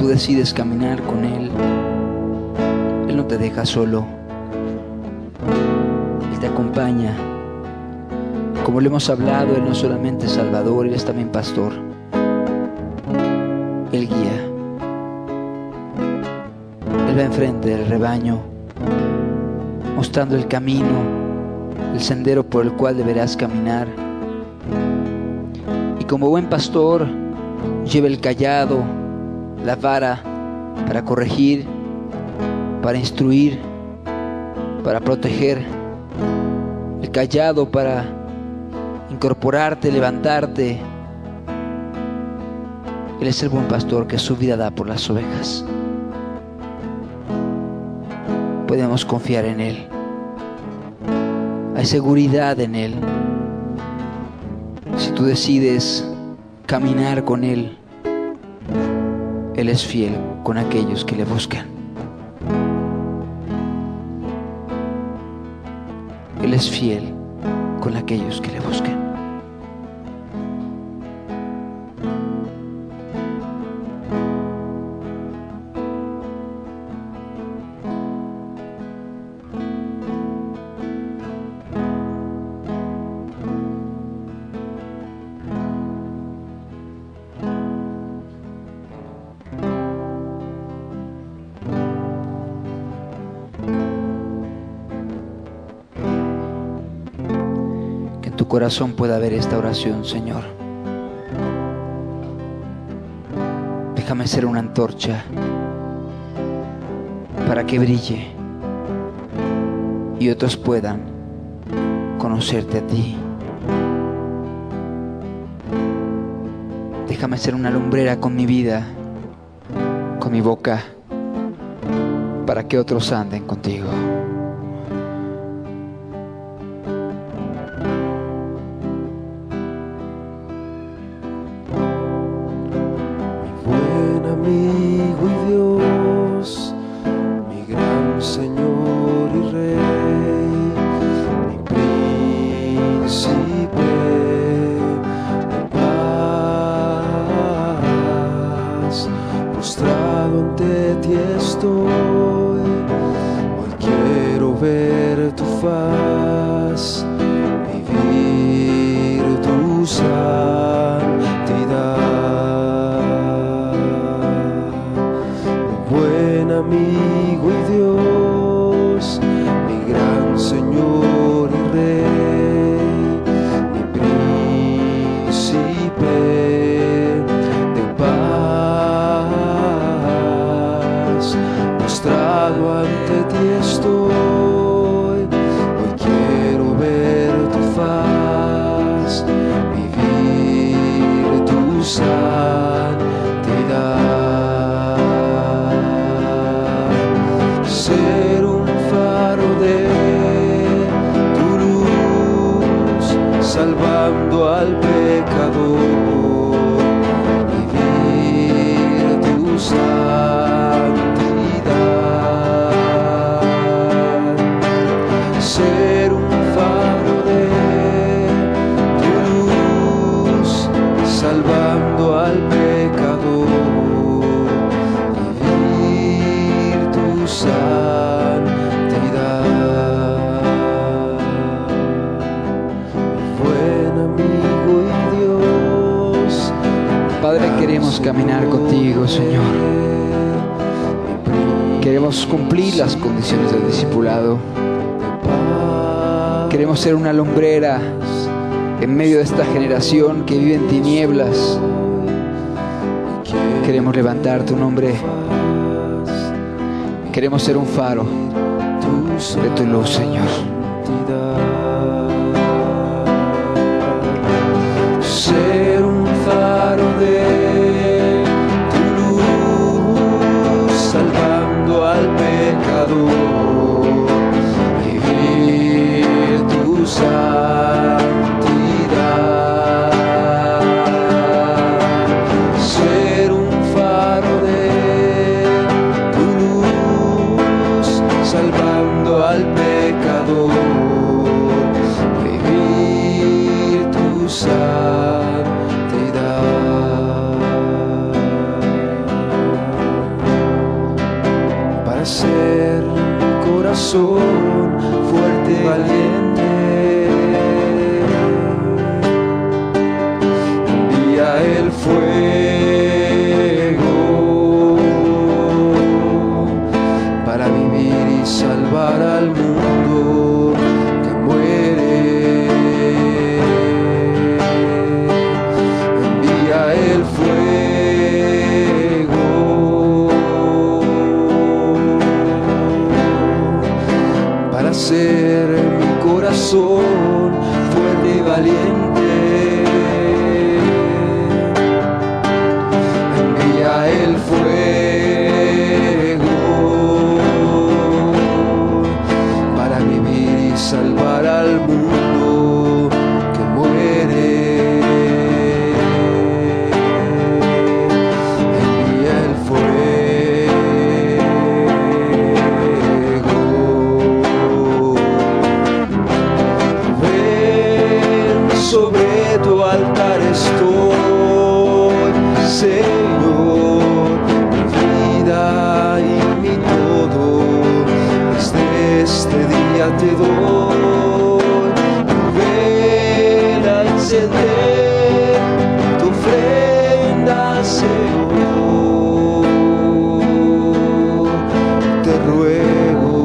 tú decides caminar con Él, Él no te deja solo. Él te acompaña. Como le hemos hablado, Él no solamente es Salvador, Él es también pastor. Él guía. Él va enfrente del rebaño, mostrando el camino, el sendero por el cual deberás caminar. Y como buen pastor, lleva el cayado, la vara para corregir, para instruir, para proteger. El cayado para incorporarte, levantarte. Él es el buen pastor que su vida da por las ovejas. Podemos confiar en Él. Hay seguridad en Él. Si tú decides caminar con Él, Él es fiel con aquellos que le buscan. Él es fiel con aquellos que le buscan. Corazón pueda ver esta oración, Señor. Déjame ser una antorcha para que brille y otros puedan conocerte a ti. Déjame ser una lumbrera con mi vida, con mi boca, para que otros anden contigo. Caminar contigo, Señor. Queremos cumplir las condiciones del discipulado. Queremos ser una lumbrera en medio de esta generación que vive en tinieblas. Queremos levantar tu nombre. Queremos ser un faro de tu luz, Señor. Ser un faro de salvando al pecador, vivir tu santidad, ser un faro de tu luz, salvando al pecador, corazón fuerte y valiente. Envía el fuego para vivir y salvar al mundo que muere. Envía el fuego para hacer mi corazón fuerte y valiente. Envía el fuego para vivir y salvar al mundo que muere. Envía el fuego. Ven, sobre tu altar estoy, Señor, mi vida y mi todo, desde este día te doy. Ven a encender tu ofrenda, Señor, te ruego,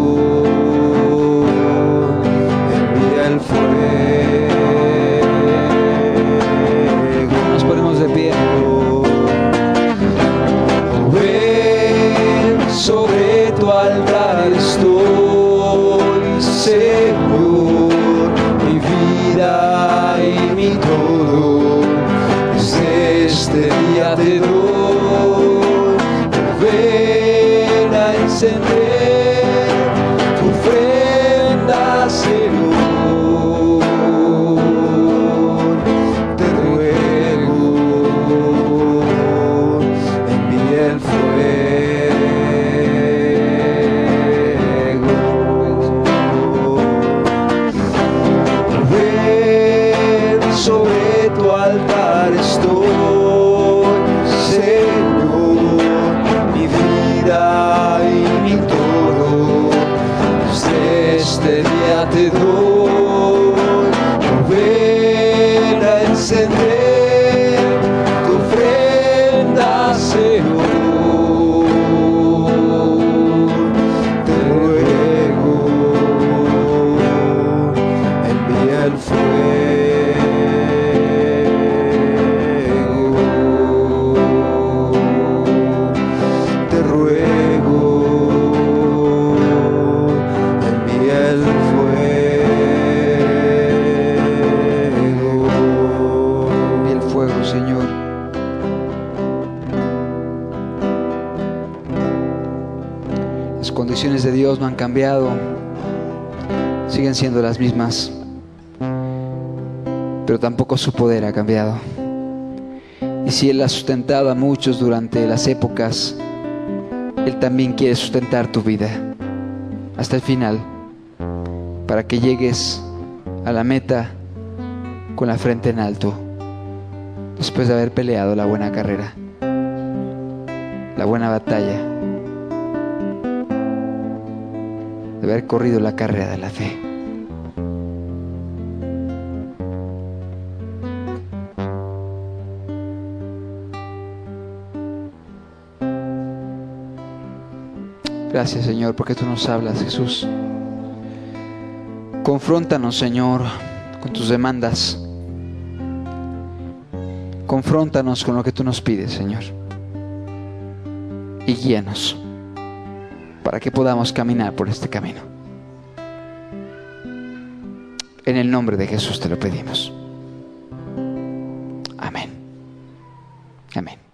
envía el fuego. Nos ponemos de pie. Ven, sobre tu altar estoy, Señor, mi vida y mi todo, desde este día te doy. Ven a encender tu ofrenda, Señor, te ruego, envía el fuego. Ven, sobre tu altar estoy, Señor, mi vida y mi todo, desde este día te doy. Ven a encender tu ofrenda, Señor, te ruego, envía el fuego. Te ruego, envía el fuego. Y el fuego, Señor. Las condiciones de Dios no han cambiado, siguen siendo las mismas, pero tampoco su poder ha cambiado. Y si Él ha sustentado a muchos durante las épocas, Él también quiere sustentar tu vida hasta el final, para que llegues a la meta con la frente en alto, después de haber peleado la buena carrera, la buena batalla, de haber corrido la carrera de la fe. Gracias, Señor, porque tú nos hablas, Jesús. Confróntanos, Señor, con tus demandas. Confróntanos con lo que tú nos pides, Señor. Y guíanos para que podamos caminar por este camino. En el nombre de Jesús te lo pedimos. Amén. Amén.